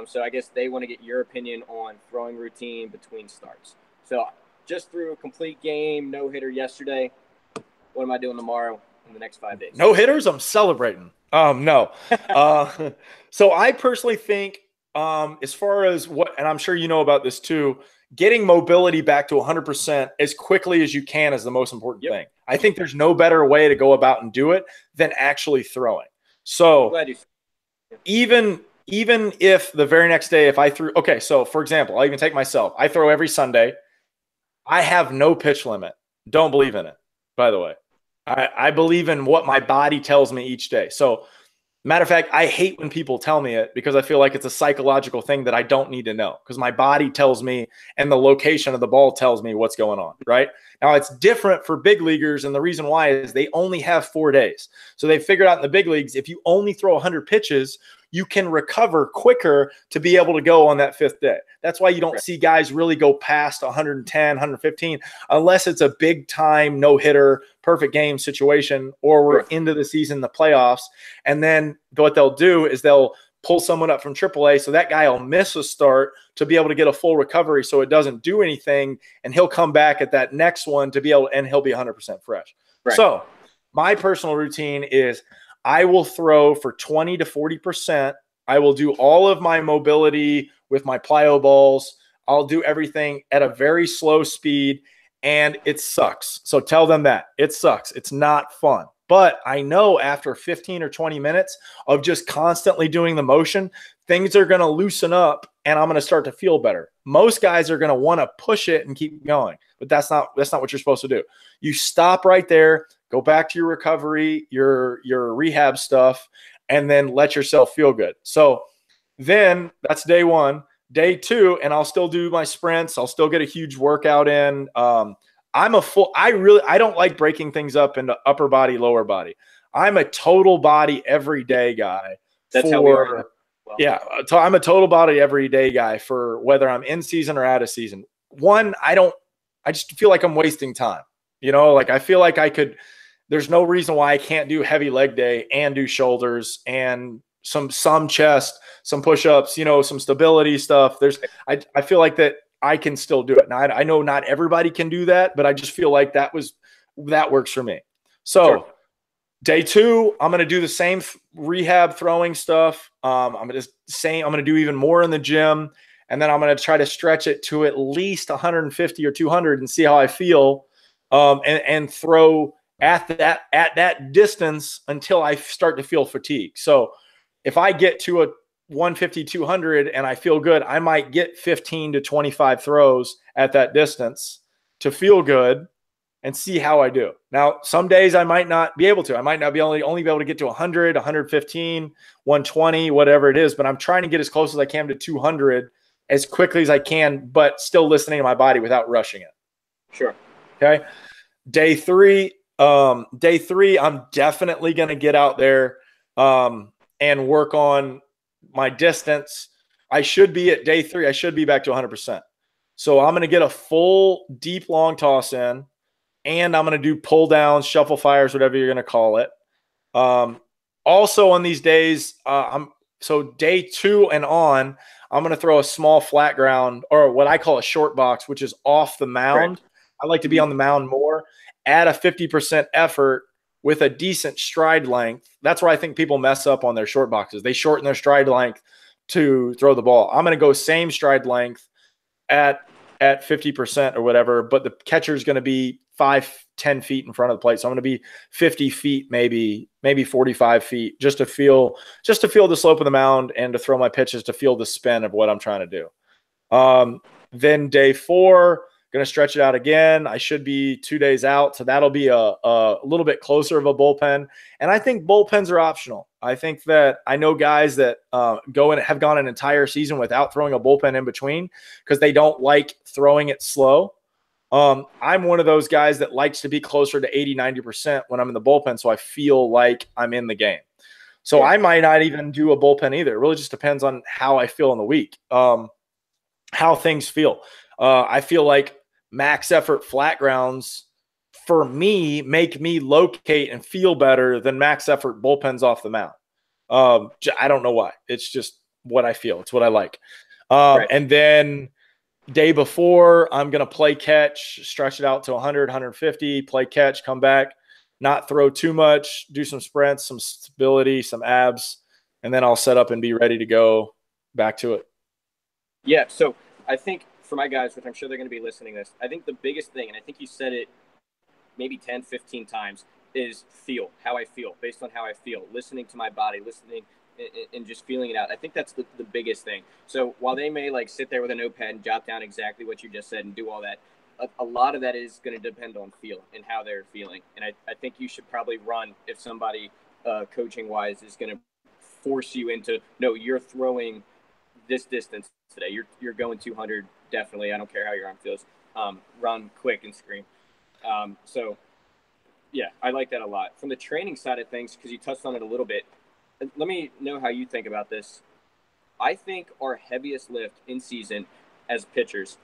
So I guess they want to get your opinion on throwing routine between starts. So just threw a complete game, no hitter yesterday. What am I doing tomorrow in the next 5 days? No hitters? I'm celebrating. No. So I personally think as far as and I'm sure you know about this too, getting mobility back to 100% as quickly as you can is the most important thing. I think there's no better way to go about and do it than actually throwing. So even if the very next day, if I threw, okay, so for example, I'll even take myself. I throw every Sunday. I have no pitch limit. Don't believe in it, by the way. I believe in what my body tells me each day. So matter of fact, I hate when people tell me it because I feel like it's a psychological thing that I don't need to know because my body tells me and the location of the ball tells me what's going on, right? Now, it's different for big leaguers, and the reason why is they only have 4 days. So they figured out in the big leagues, if you only throw 100 pitches, you can recover quicker to be able to go on that 5th day. That's why you don't see guys really go past 110, 115, unless it's a big time no-hitter, perfect game situation, or we're into the season, the playoffs. And then what they'll do is they'll pull someone up from AAA. So that guy will miss a start to be able to get a full recovery so it doesn't do anything. And he'll come back at that next one to be able, and he'll be 100% fresh. Right. So my personal routine is I will throw for 20 to 40%. I will do all of my mobility with my plyo balls. I'll do everything at a very slow speed, and it sucks. So tell them that. It sucks. It's not fun. But I know after 15 or 20 minutes of just constantly doing the motion, things are going to loosen up and I'm going to start to feel better. Most guys are going to want to push it and keep going, but that's not what you're supposed to do. You stop right there, go back to your recovery, your rehab stuff, and then let yourself feel good. So then that's day one. Day two, and I'll still do my sprints. I'll still get a huge workout in. I don't like breaking things up into upper body, lower body. I'm a total body every day guy. That's how we are. Well, yeah. So I'm a total body every day guy for whether I'm in season or out of season. One, I just feel like I'm wasting time. Like I feel like there's no reason why I can't do heavy leg day and do shoulders and some chest, some push-ups, some stability stuff. I feel like that I can still do it. Now, I know not everybody can do that, but I just feel like that works for me. So sure. Day two, I'm going to do the same rehab throwing stuff. I'm going to do even more in the gym. And then I'm going to try to stretch it to at least 150 or 200 and see how I feel. And throw at that distance until I start to feel fatigue. So if I get to a 150, 200 and I feel good, I might get 15 to 25 throws at that distance to feel good and see how I do. Now, some days I might not be able to. I might not be only be able to get to 100, 115, 120, whatever it is, but I'm trying to get as close as I can to 200 as quickly as I can, but still listening to my body without rushing it. Sure. Okay. Day three, I'm definitely going to get out there and work on my distance. I should be at day three. I should be back to 100%. So I'm going to get a full deep long toss in, and I'm going to do pull downs, shuffle fires, whatever you're going to call it. Also on these days, so day two and on, I'm going to throw a small flat ground, or what I call a short box, which is off the mound. Right. I like to be on the mound more, add a 50% effort with a decent stride length. That's where I think people mess up on their short boxes. They shorten their stride length to throw the ball. I'm going to go same stride length at 50% or whatever, but the catcher is going to be 5-10 feet in front of the plate. So I'm going to be 50 feet, maybe 45 feet, just to feel the slope of the mound and to throw my pitches to feel the spin of what I'm trying to do. Then day four, going to stretch it out again. I should be 2 days out, so that'll be a little bit closer of a bullpen. And I think bullpens are optional. I think that I know guys that have gone an entire season without throwing a bullpen in between because they don't like throwing it slow. I'm one of those guys that likes to be closer to 80, 90% when I'm in the bullpen, so I feel like I'm in the game. So I might not even do a bullpen either. It really just depends on how I feel in the week, how things feel. I feel like max effort flat grounds for me make me locate and feel better than max effort bullpens off the mound. I don't know why. It's just what I feel. It's what I like. Right. And then day before, I'm going to play catch, stretch it out to 100, 150, play catch, come back, not throw too much, do some sprints, some stability, some abs, and then I'll set up and be ready to go back to it. Yeah. So I think for my guys, which I'm sure they're going to be listening to this, I think the biggest thing, and I think you said it maybe 10, 15 times, is how I feel, based on how I feel, listening to my body, listening and just feeling it out. I think that's the biggest thing. So while they may sit there with a notepad and jot down exactly what you just said and do all that, a lot of that is going to depend on feel and how they're feeling. And I think you should probably run if somebody coaching-wise is going to force you into, no, you're throwing this distance today. You're going 200, definitely. I don't care how your arm feels. Run quick and scream. So, yeah, I like that a lot. From the training side of things, because you touched on it a little bit, let me know how you think about this. I think our heaviest lift in season as pitchers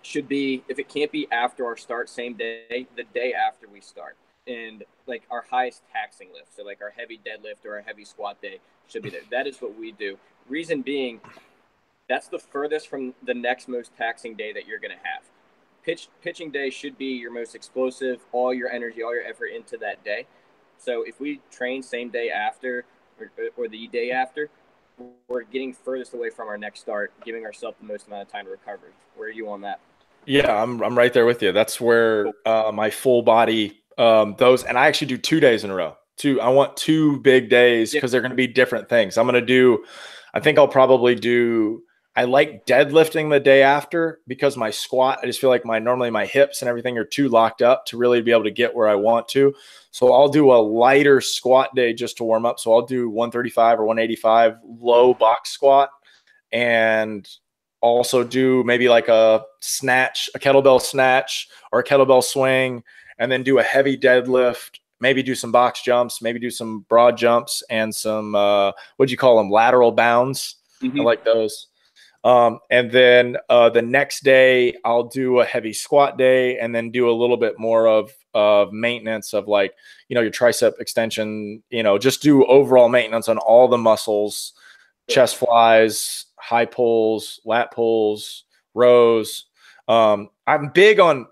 should be, if it can't be after our start, same day, the day after we start. and like our highest taxing lift. So like our heavy deadlift or our heavy squat day should be there. That is what we do. Reason being, that's the furthest from the next most taxing day that you're going to have. Pitching day should be your most explosive, all your energy, all your effort into that day. So if we train same day after or the day after, we're getting furthest away from our next start, giving ourselves the most amount of time to recovery. Where are you on that? Yeah, I'm right there with you. That's where my full body those, and I actually do 2 days in a row. I want 2 big days because they're going to be different things. I think I'll probably do. I like deadlifting the day after because my squat, I just feel like normally my hips and everything are too locked up to really be able to get where I want to. So I'll do a lighter squat day just to warm up. So I'll do 135 or 185 low box squat, and also do maybe like a kettlebell snatch or a kettlebell swing, and then do a heavy deadlift, maybe do some box jumps, maybe do some broad jumps and some, what'd you call them? Lateral bounds. I like those. And then the next day I'll do a heavy squat day, and then do a little bit more of maintenance of like, your tricep extension, just do overall maintenance on all the muscles, chest flies, high pulls, lat pulls, rows. I'm big on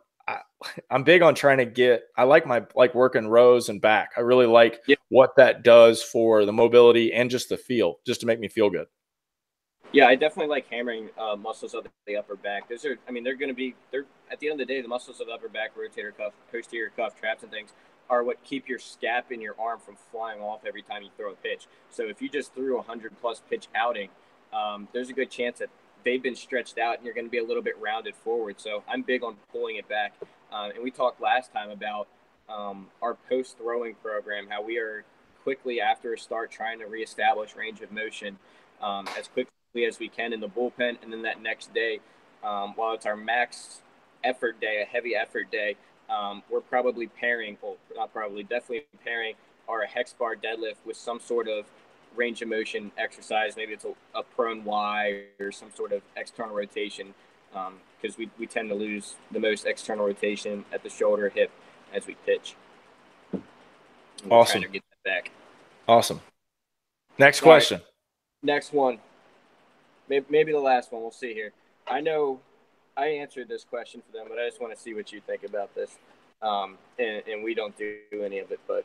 trying to get, I like working rows and back. I really like what that does for the mobility and just the feel, just to make me feel good. Yeah, I definitely like hammering muscles of the upper back. They're at the end of the day, the muscles of the upper back, rotator cuff, posterior cuff, traps, and things are what keep your scap in your arm from flying off every time you throw a pitch. So if you just threw a 100+ pitch outing, there's a good chance that they've been stretched out and you're going to be a little bit rounded forward. So I'm big on pulling it back. And we talked last time about our post-throwing program, how we are quickly after a start trying to reestablish range of motion as quickly as we can in the bullpen. And then that next day, while it's our max effort day, a heavy effort day, we're probably definitely pairing our hex bar deadlift with some sort of range of motion exercise. Maybe it's a prone Y or some sort of external rotation, because we tend to lose the most external rotation at the shoulder, hip as we pitch. Awesome. Trying to get that back. Awesome. Next question. Right. Next one. Maybe the last one. We'll see here. I know I answered this question for them, but I just want to see what you think about this. And we don't do any of it, but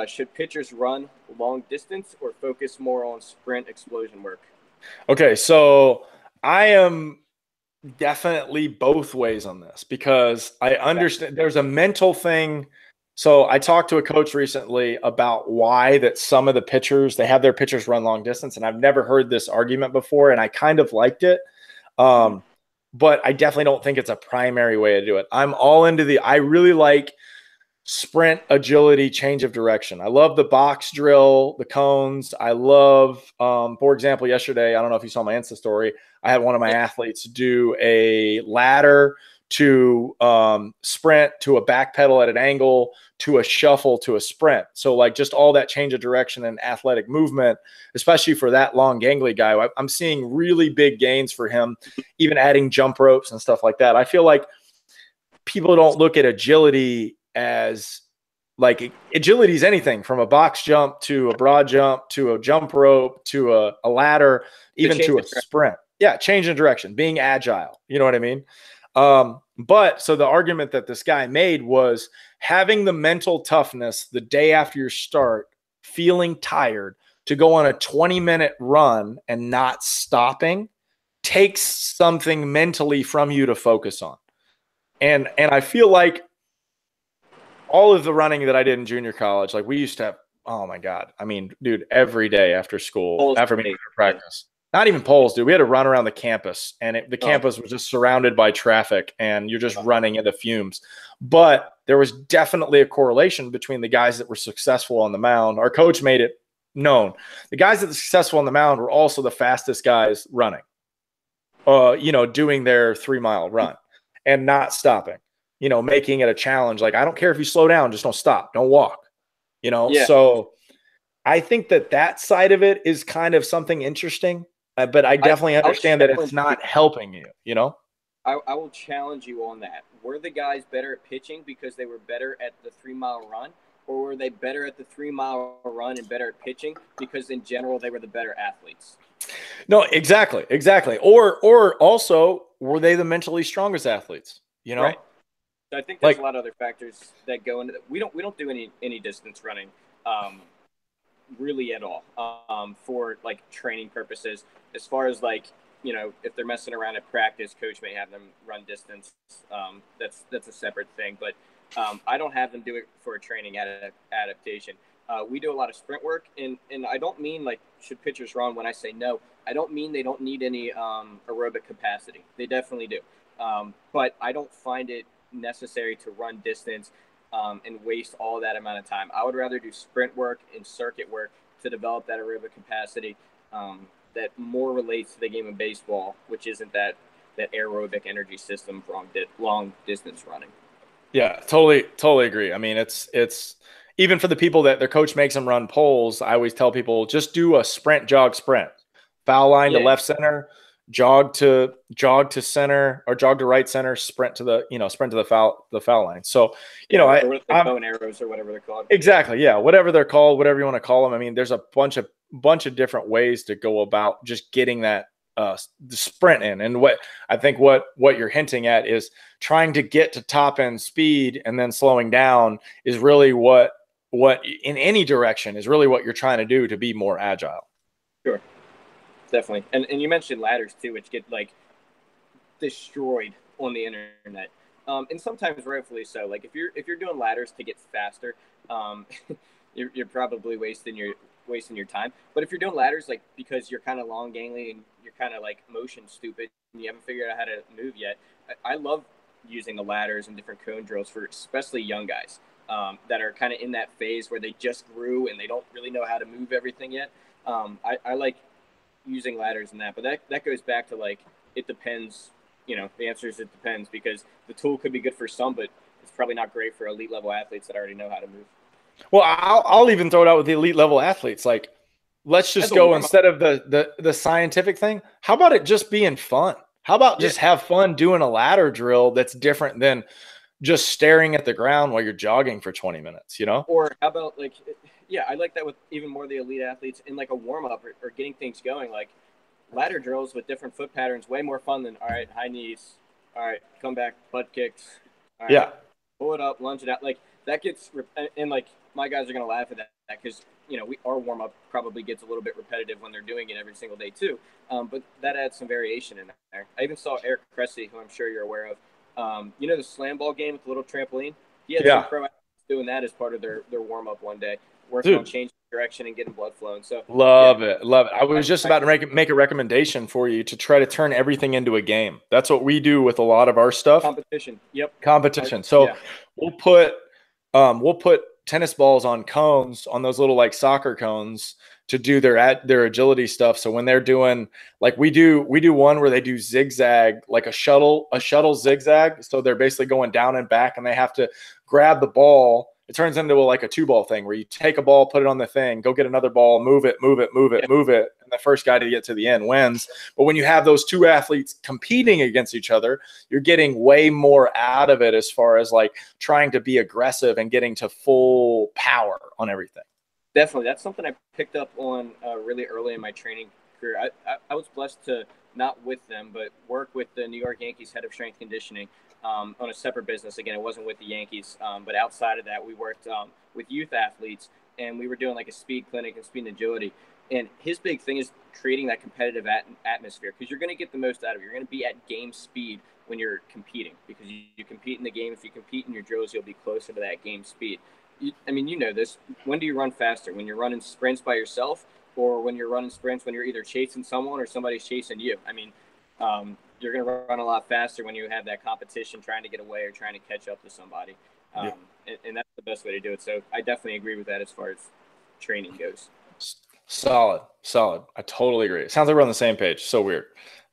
should pitchers run long distance or focus more on sprint explosion work? Okay, so I am definitely both ways on this because I understand there's a mental thing. So I talked to a coach recently about why that some of the pitchers, they have their pitchers run long distance, and I've never heard this argument before, and I kind of liked it. But I definitely don't think it's a primary way to do it. I'm all into I really like sprint, agility, change of direction. I love the box drill, the cones. I love, for example, yesterday, I don't know if you saw my Insta story, I had one of my athletes do a ladder to sprint to a back pedal at an angle to a shuffle to a sprint. So like just all that change of direction and athletic movement, especially for that long gangly guy, I'm seeing really big gains for him, even adding jump ropes and stuff like that. I feel like people don't look at agility as like agility is anything from a box jump to a broad jump to a jump rope to a ladder, even to a sprint. Yeah, change in direction, being agile. You know what I mean? But so the argument that this guy made was having the mental toughness the day after your start, feeling tired, to go on a 20-minute run and not stopping takes something mentally from you to focus on. And I feel like all of the running that I did in junior college, like we used to have, oh my God. I mean, dude, every day after school, after practice, not even poles, dude. We had to run around the campus, and the campus was just surrounded by traffic, and you're just running into fumes. But there was definitely a correlation between the guys that were successful on the mound. Our coach made it known. The guys that were successful on the mound were also the fastest guys running, doing their 3-mile run and not stopping, making it a challenge. Like, I don't care if you slow down, just don't stop, don't walk, So I think that side of it is kind of something interesting, but I definitely understand that it's not helping you, I will challenge you on that. Were the guys better at pitching because they were better at the 3 mile run, or were they better at the 3 mile run and better at pitching because in general they were the better athletes? No, exactly. Or also, were they the mentally strongest athletes? You know, Right. So I think there's a like lot of other factors that go into that. We don't do any distance running, um, really at all, for like training purposes. As far as like, if they're messing around at practice, coach may have them run distance. That's a separate thing. But I don't have them do it for a training adaptation. We do a lot of sprint work, and I don't mean like should pitchers run. When I say no, I don't mean they don't need any aerobic capacity. They definitely do, but I don't find it necessary to run distance and waste all that amount of time. I would rather do sprint work and circuit work to develop that aerobic capacity that more relates to the game of baseball, which isn't that aerobic energy system for long distance running. yeah, totally agree. I mean, it's even for the people that their coach makes them run poles. I always tell people just do a sprint, jog, sprint, foul line to Yeah, left center, jog to center or jog to right center, sprint to the foul line. So yeah, I or like I'm bow and arrows or whatever they're called. exactly, yeah, whatever they're called, whatever you want to call them. I mean, there's a bunch of different ways to go about just getting that the sprint in. And what I think what you're hinting at is trying to get to top end speed and then slowing down is really what in any direction is really what you're trying to do to be more agile. Sure, definitely. And you mentioned ladders too, which get like destroyed on the internet, and sometimes rightfully so. Like if you're doing ladders to get faster, um, you're probably wasting your time. But if you're doing ladders like because you're kind of long gangly and you're kind of like motion stupid and you haven't figured out how to move yet, I love using the ladders and different cone drills for especially young guys that are kind of in that phase where they just grew and they don't really know how to move everything yet. I like using ladders and that, but that goes back to like it depends. The answer is it depends because the tool could be good for some, but it's probably not great for elite level athletes that already know how to move. Well, I'll even throw it out with the elite level athletes. Like, let's As just a go warm up, instead of the scientific thing. How about it just being fun? How about yeah. just have fun doing a ladder drill that's different than just staring at the ground while you're jogging for 20 minutes, you know? Or how about like, yeah, I like that with even more of the elite athletes in like a warm up or getting things going. Like ladder drills with different foot patterns, way more fun than all right, high knees, all right, come back, butt kicks, all right, Yeah. pull it up, lunge it out. Like that gets and like my guys are gonna laugh at that because our warm up probably gets a little bit repetitive when they're doing it every single day too. But that adds some variation in there. I even saw Eric Cressy, who I'm sure you're aware of. The slam ball game with the little trampoline. He had some Yeah. pro athletes doing that as part of their warm up one day, working on Dude, changing direction and getting blood flowing. So yeah, love it. Love it. I was just I about to make a recommendation for you to try to turn everything into a game. That's what we do with a lot of our stuff. competition. Yep. Competition. So Yeah. we'll put we'll put tennis balls on cones on those little like soccer cones to do their agility stuff. So when they're doing like we do one where they do zigzag like a shuttle zigzag. So they're basically going down and back and they have to grab the ball. It turns into like a two ball thing where you take a ball, put it on the thing, go get another ball, move it, move it, move it, Yeah. move it, and the first guy to get to the end wins. But when you have those two athletes competing against each other, you're getting way more out of it as far as like trying to be aggressive and getting to full power on everything. Definitely. That's something I picked up on really early in my training career. I was blessed to not with them, but work with the New York Yankees head of strength conditioning on a separate business. Again, it wasn't with the Yankees, but outside of that, we worked with youth athletes and we were doing like a speed clinic and speed and agility. And his big thing is creating that competitive atmosphere because you're going to get the most out of it. You're going to be at game speed when you're competing because you compete in the game. If you compete in your drills, you'll be closer to that game speed. You know this. When do you run faster? When you're running sprints by yourself, or when you're running sprints when you're either chasing someone or somebody's chasing you? You're going to run a lot faster when you have that competition trying to get away or trying to catch up to somebody. Yeah. And that's the best way to do it. So I definitely agree with that as far as training goes. Solid. I totally agree. It sounds like we're on the same page. So weird.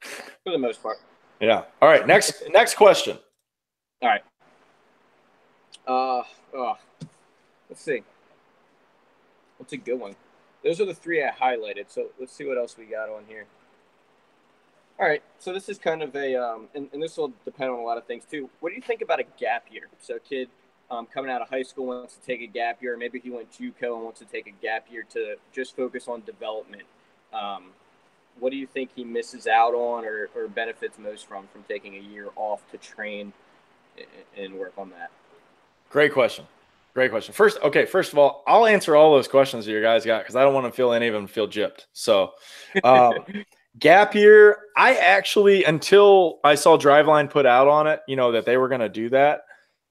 For the most part. Yeah. All right. Next question. All right. Let's see. What's a good one? Those are the three I highlighted. So let's see what else we got on here. All right, so this is kind of and this will depend on a lot of things too. What do you think about a gap year? So, a kid coming out of high school wants to take a gap year, maybe he went JUCO and wants to take a gap year to just focus on development. Um, what do you think he misses out on or benefits most from taking a year off to train and work on that? Great question. Great question. First of all, I'll answer all those questions that you guys got because I don't want to feel any of them feel gypped. So, gap year, I actually, until I saw Driveline put out on it, that they were going to do that,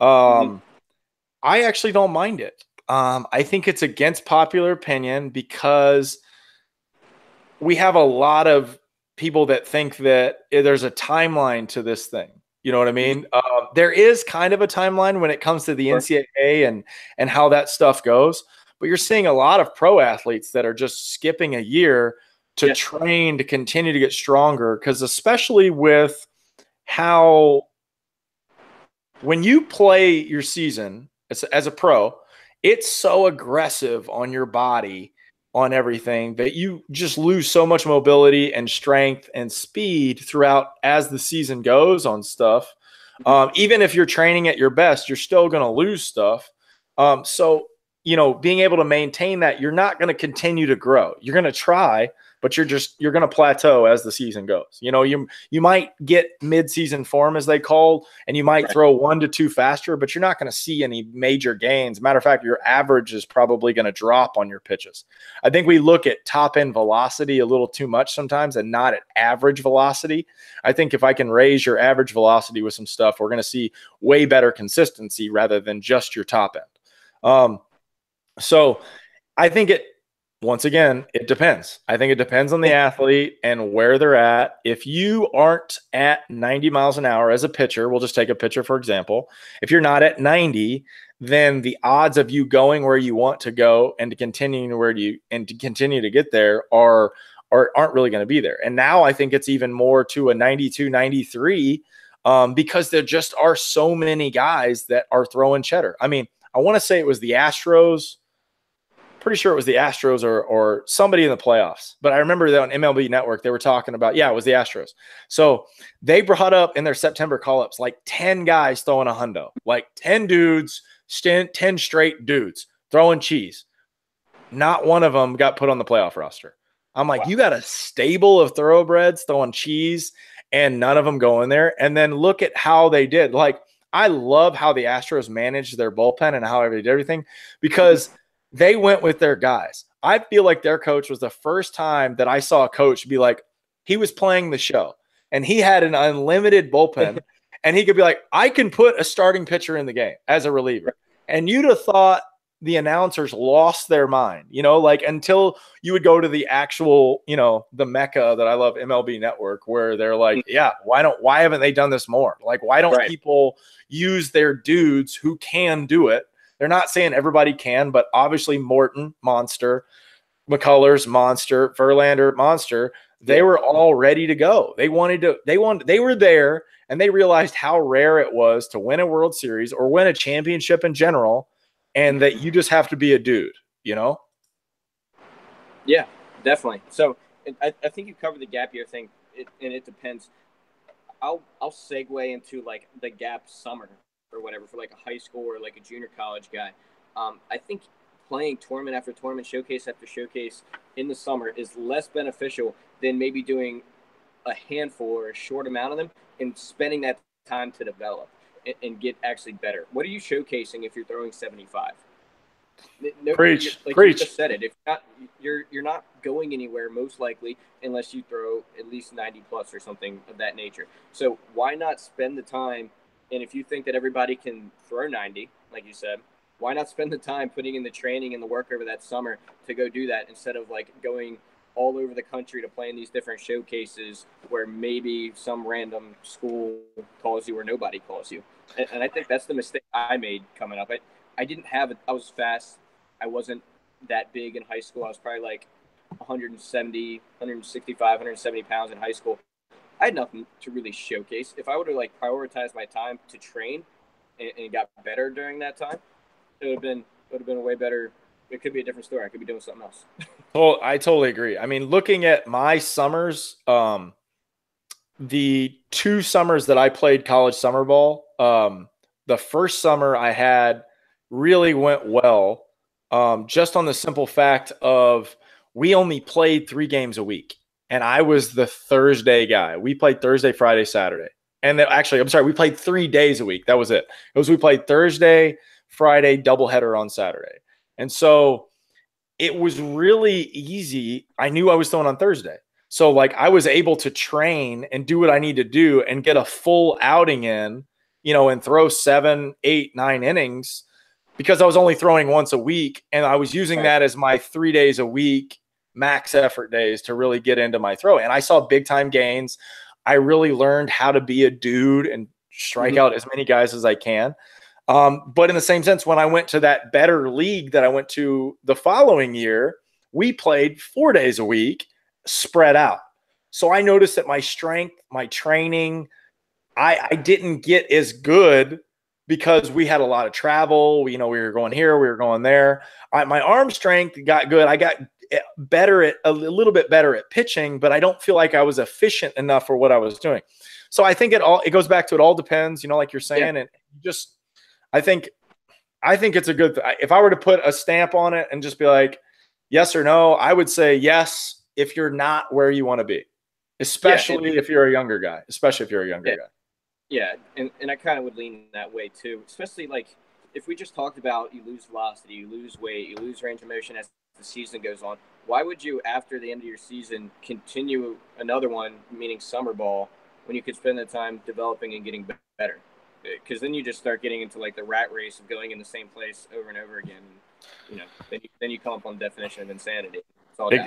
I actually don't mind it. I think it's against popular opinion because we have a lot of people that think that there's a timeline to this thing. You know what I mean? There is kind of a timeline when it comes to the NCAA and how that stuff goes, but you're seeing a lot of pro athletes that are just skipping a year to train to continue to get stronger. Because especially with how when you play your season as a pro, it's so aggressive on your body, on everything, that you just lose so much mobility and strength and speed throughout as the season goes on stuff. Even if you're training at your best, you're still going to lose stuff. So, being able to maintain that, you're not going to continue to grow. You're going to try, but you're going to plateau as the season goes. You might get mid-season form, as they call, and you might throw 1 to 2 faster, but you're not going to see any major gains. Matter of fact, your average is probably going to drop on your pitches. I think we look at top-end velocity a little too much sometimes and not at average velocity. I think if I can raise your average velocity with some stuff, we're going to see way better consistency rather than just your top end. So I think once again, it depends. I think it depends on the athlete and where they're at. If you aren't at 90 miles an hour as a pitcher, we'll just take a pitcher, for example. If you're not at 90, then the odds of you going where you want to go and to continue to get there aren't really going to be there. And now I think it's even more to a 92, 93 because there just are so many guys that are throwing cheddar. I mean, I want to say it was the Astros. Pretty sure it was the Astros or somebody in the playoffs. But I remember that on MLB Network, they were talking about, it was the Astros. So they brought up in their September call-ups like 10 guys throwing a hundo, like 10 dudes, 10 straight dudes throwing cheese. Not one of them got put on the playoff roster. I'm like, You got a stable of thoroughbreds throwing cheese and none of them going there. And then look at how they did. Like, I love how the Astros managed their bullpen and how they did everything because they went with their guys. I feel like their coach was the first time that I saw a coach be like, he was playing the show and he had an unlimited bullpen and he could be like, I can put a starting pitcher in the game as a reliever. And you'd have thought the announcers lost their mind, until you would go to the actual, the mecca that I love, MLB Network, where they're like, why haven't they done this more? Like, why don't people use their dudes who can do it? They're not saying everybody can, but obviously Morton, monster, McCullers, monster, Verlander, monster. They were all ready to go. They were there, and they realized how rare it was to win a World Series or win a championship in general, and that you just have to be a dude, Yeah, definitely. So I think you covered the gap year thing, and it depends. I'll segue into like the gap summer or whatever for like a high school or like a junior college guy. I think playing tournament after tournament, showcase after showcase in the summer is less beneficial than maybe doing a handful or a short amount of them and spending that time to develop and get actually better. What are you showcasing if you're throwing 75? Preach. You just said it. If you're not going anywhere most likely unless you throw at least 90 plus or something of that nature. So why not spend the time? And if you think that everybody can throw 90, like you said, why not spend the time putting in the training and the work over that summer to go do that instead of like going all over the country to play in these different showcases where maybe some random school calls you or nobody calls you. And I think that's the mistake I made coming up. I didn't have it. I was fast. I wasn't that big in high school. I was probably like 170, 165, 170 pounds in high school. I had nothing to really showcase. If I would have like prioritized my time to train and got better during that time, it would have been a way better. It could be a different story. I could be doing something else. Well, I totally agree. I mean, looking at my summers, the 2 summers that I played college summer ball, the first summer I had really went well, just on the simple fact of we only played 3 games a week, and I was the Thursday guy. We played Thursday, Friday, Saturday. And then, actually, I'm sorry, we played 3 days a week. That was it. We played Thursday, Friday, doubleheader on Saturday. And so it was really easy. I knew I was throwing on Thursday. So like I was able to train and do what I need to do and get a full outing in, and throw 7, 8, 9 innings because I was only throwing once a week. And I was using that as my 3 days a week max effort days to really get into my throw. And I saw big time gains. I really learned how to be a dude and strike out as many guys as I can. But in the same sense, when I went to that better league that I went to the following year, we played 4 days a week spread out. So I noticed that my strength, my training, I didn't get as good because we had a lot of travel. We were going here, we were going there. My arm strength got good. I got better a little bit better at pitching, but I don't feel like I was efficient enough for what I was doing. So I think it goes back to it all depends, like you're saying. And just, I think it's a good if I were to put a stamp on it and just be like, yes or no, I would say yes if you're not where you want to be, especially if you're a younger guy, guy. Yeah, and I kind of would lean that way too, especially like if we just talked about you lose velocity, you lose weight, you lose range of motion as the season goes on. Why would you, after the end of your season, continue another one, meaning summer ball, when you could spend the time developing and getting better? Because then you just start getting into like the rat race of going in the same place over and over again. Then you come up on the definition of insanity.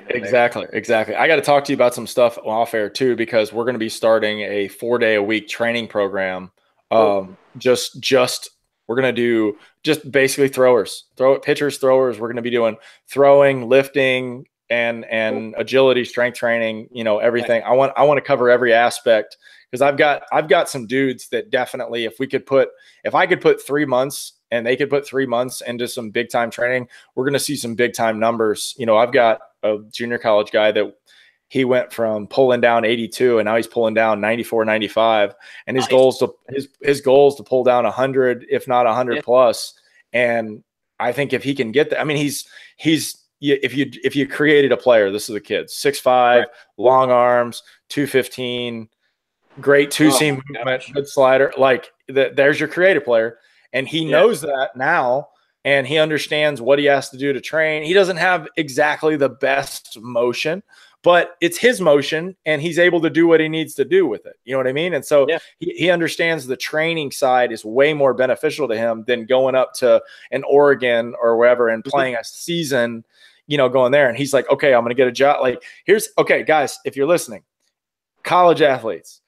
Exactly. I got to talk to you about some stuff off air too, because we're going to be starting a 4-day-a-week training program. We're going to do just basically pitchers, throwers. We're going to be doing throwing, lifting, and agility, strength training. Everything. I want to cover every aspect because I've got some dudes that definitely, if I could put 3 months and they could put 3 months into some big time training, we're going to see some big time numbers. I've got a junior college guy that he went from pulling down 82 and now he's pulling down 94, 95. And his goal is to pull down 100, if not 100 plus. And I think if he can get that, I mean, if you created a player, this is a kid, 6'5", long arms, 215, great two-seam movement, good slider. Like there's your creative player. And he knows that now, and he understands what he has to do to train. He doesn't have exactly the best motion, but it's his motion, and he's able to do what he needs to do with it. You know what I mean? And so he understands the training side is way more beneficial to him than going up to an Oregon or wherever and playing a season, going there. And he's like, okay, I'm going to get a job. Like okay, guys, if you're listening, college athletes,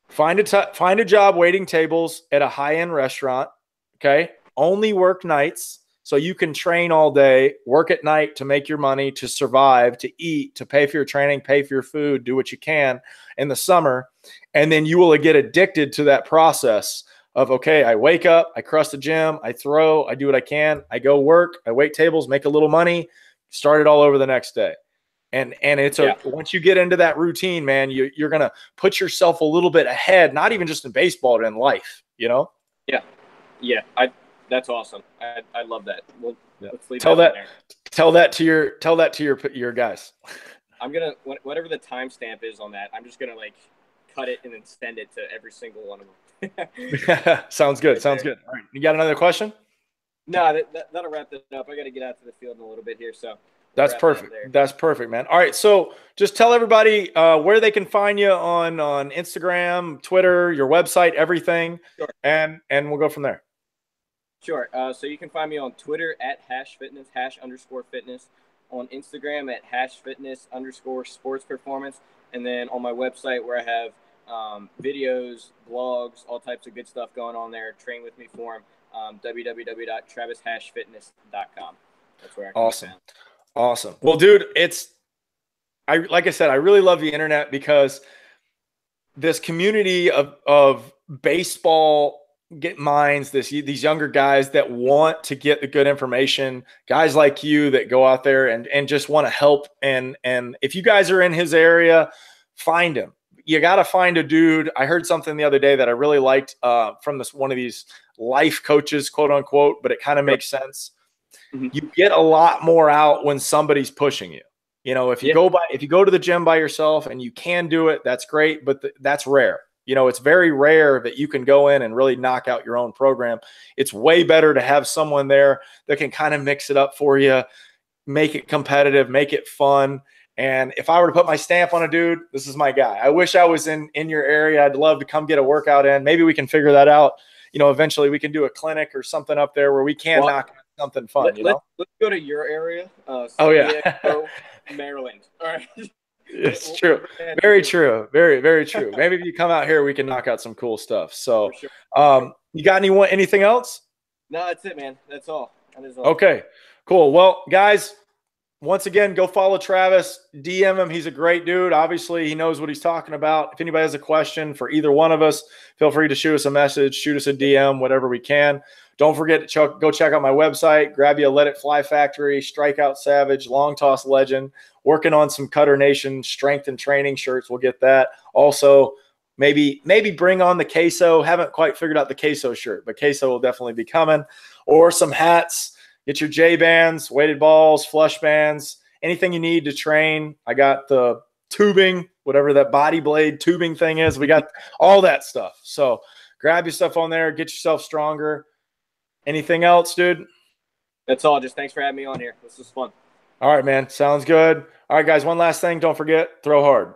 find a job waiting tables at a high-end restaurant. Okay. Only work nights so you can train all day, work at night to make your money, to survive, to eat, to pay for your training, pay for your food, do what you can in the summer. And then you will get addicted to that process of, okay, I wake up, I crush the gym, I throw, I do what I can, I go work, I wait tables, make a little money, start it all over the next day. And it's once you get into that routine, man, you're going to put yourself a little bit ahead, not even just in baseball, but in life, Yeah. Yeah, that's awesome. I love that. Well, let's leave tell that to your guys. I'm gonna whatever the timestamp is on that. I'm just gonna like cut it and then send it to every single one of them. Sounds good. All right, you got another question? No, that'll wrap it up. I got to get out to the field in a little bit here, so. That's perfect. That's perfect, man. All right, so just tell everybody where they can find you on Instagram, Twitter, your website, everything, and we'll go from there. Sure. So you can find me on Twitter at #fitness, #_fitness, on Instagram at #fitness_sports performance, and then on my website where I have videos, blogs, all types of good stuff going on there. Train with me forum, www.travis-fitness.com. That's where I can Awesome. Awesome. Well, dude, like I said, I really love the internet because this community of baseball minds, these younger guys that want to get the good information, guys like you that go out there and just want to help. And if you guys are in his area, find him, you got to find a dude. I heard something the other day that I really liked from one of these life coaches, quote unquote, but it kind of makes sense. Mm-hmm. You get a lot more out when somebody's pushing you. You know, if you go to the gym by yourself and you can do it, that's great, but that's rare. You know, it's very rare that you can go in and really knock out your own program. It's way better to have someone there that can kind of mix it up for you, make it competitive, make it fun. And if I were to put my stamp on a dude, this is my guy. I wish I was in your area. I'd love to come get a workout in. Maybe we can figure that out. You know, eventually we can do a clinic or something up there where we can knock out something fun, you know? Let's go to your area. Yeah. Maryland. All right. It's true. Very true. Very, very true. Maybe if you come out here, we can knock out some cool stuff. So, sure. You got anything else? No, that's it, man. That's all. That is all. Okay, cool. Well, guys, once again, go follow Travis, DM him. He's a great dude. Obviously, he knows what he's talking about. If anybody has a question for either one of us, feel free to shoot us a message, shoot us a DM, whatever we can. Don't forget to go check out my website, grab you a Let It Fly Factory, Strikeout Savage, Long Toss Legend, working on some Cutternation strength and training shirts. We'll get that. Also, maybe bring on the queso. Haven't quite figured out the queso shirt, but queso will definitely be coming. Or some hats. Get your J bands, weighted balls, flush bands, anything you need to train. I got the tubing, whatever that body blade tubing thing is. We got all that stuff. So grab your stuff on there. Get yourself stronger. Anything else, dude? That's all. Just thanks for having me on here. This was fun. All right, man. Sounds good. All right, guys. One last thing. Don't forget, throw hard.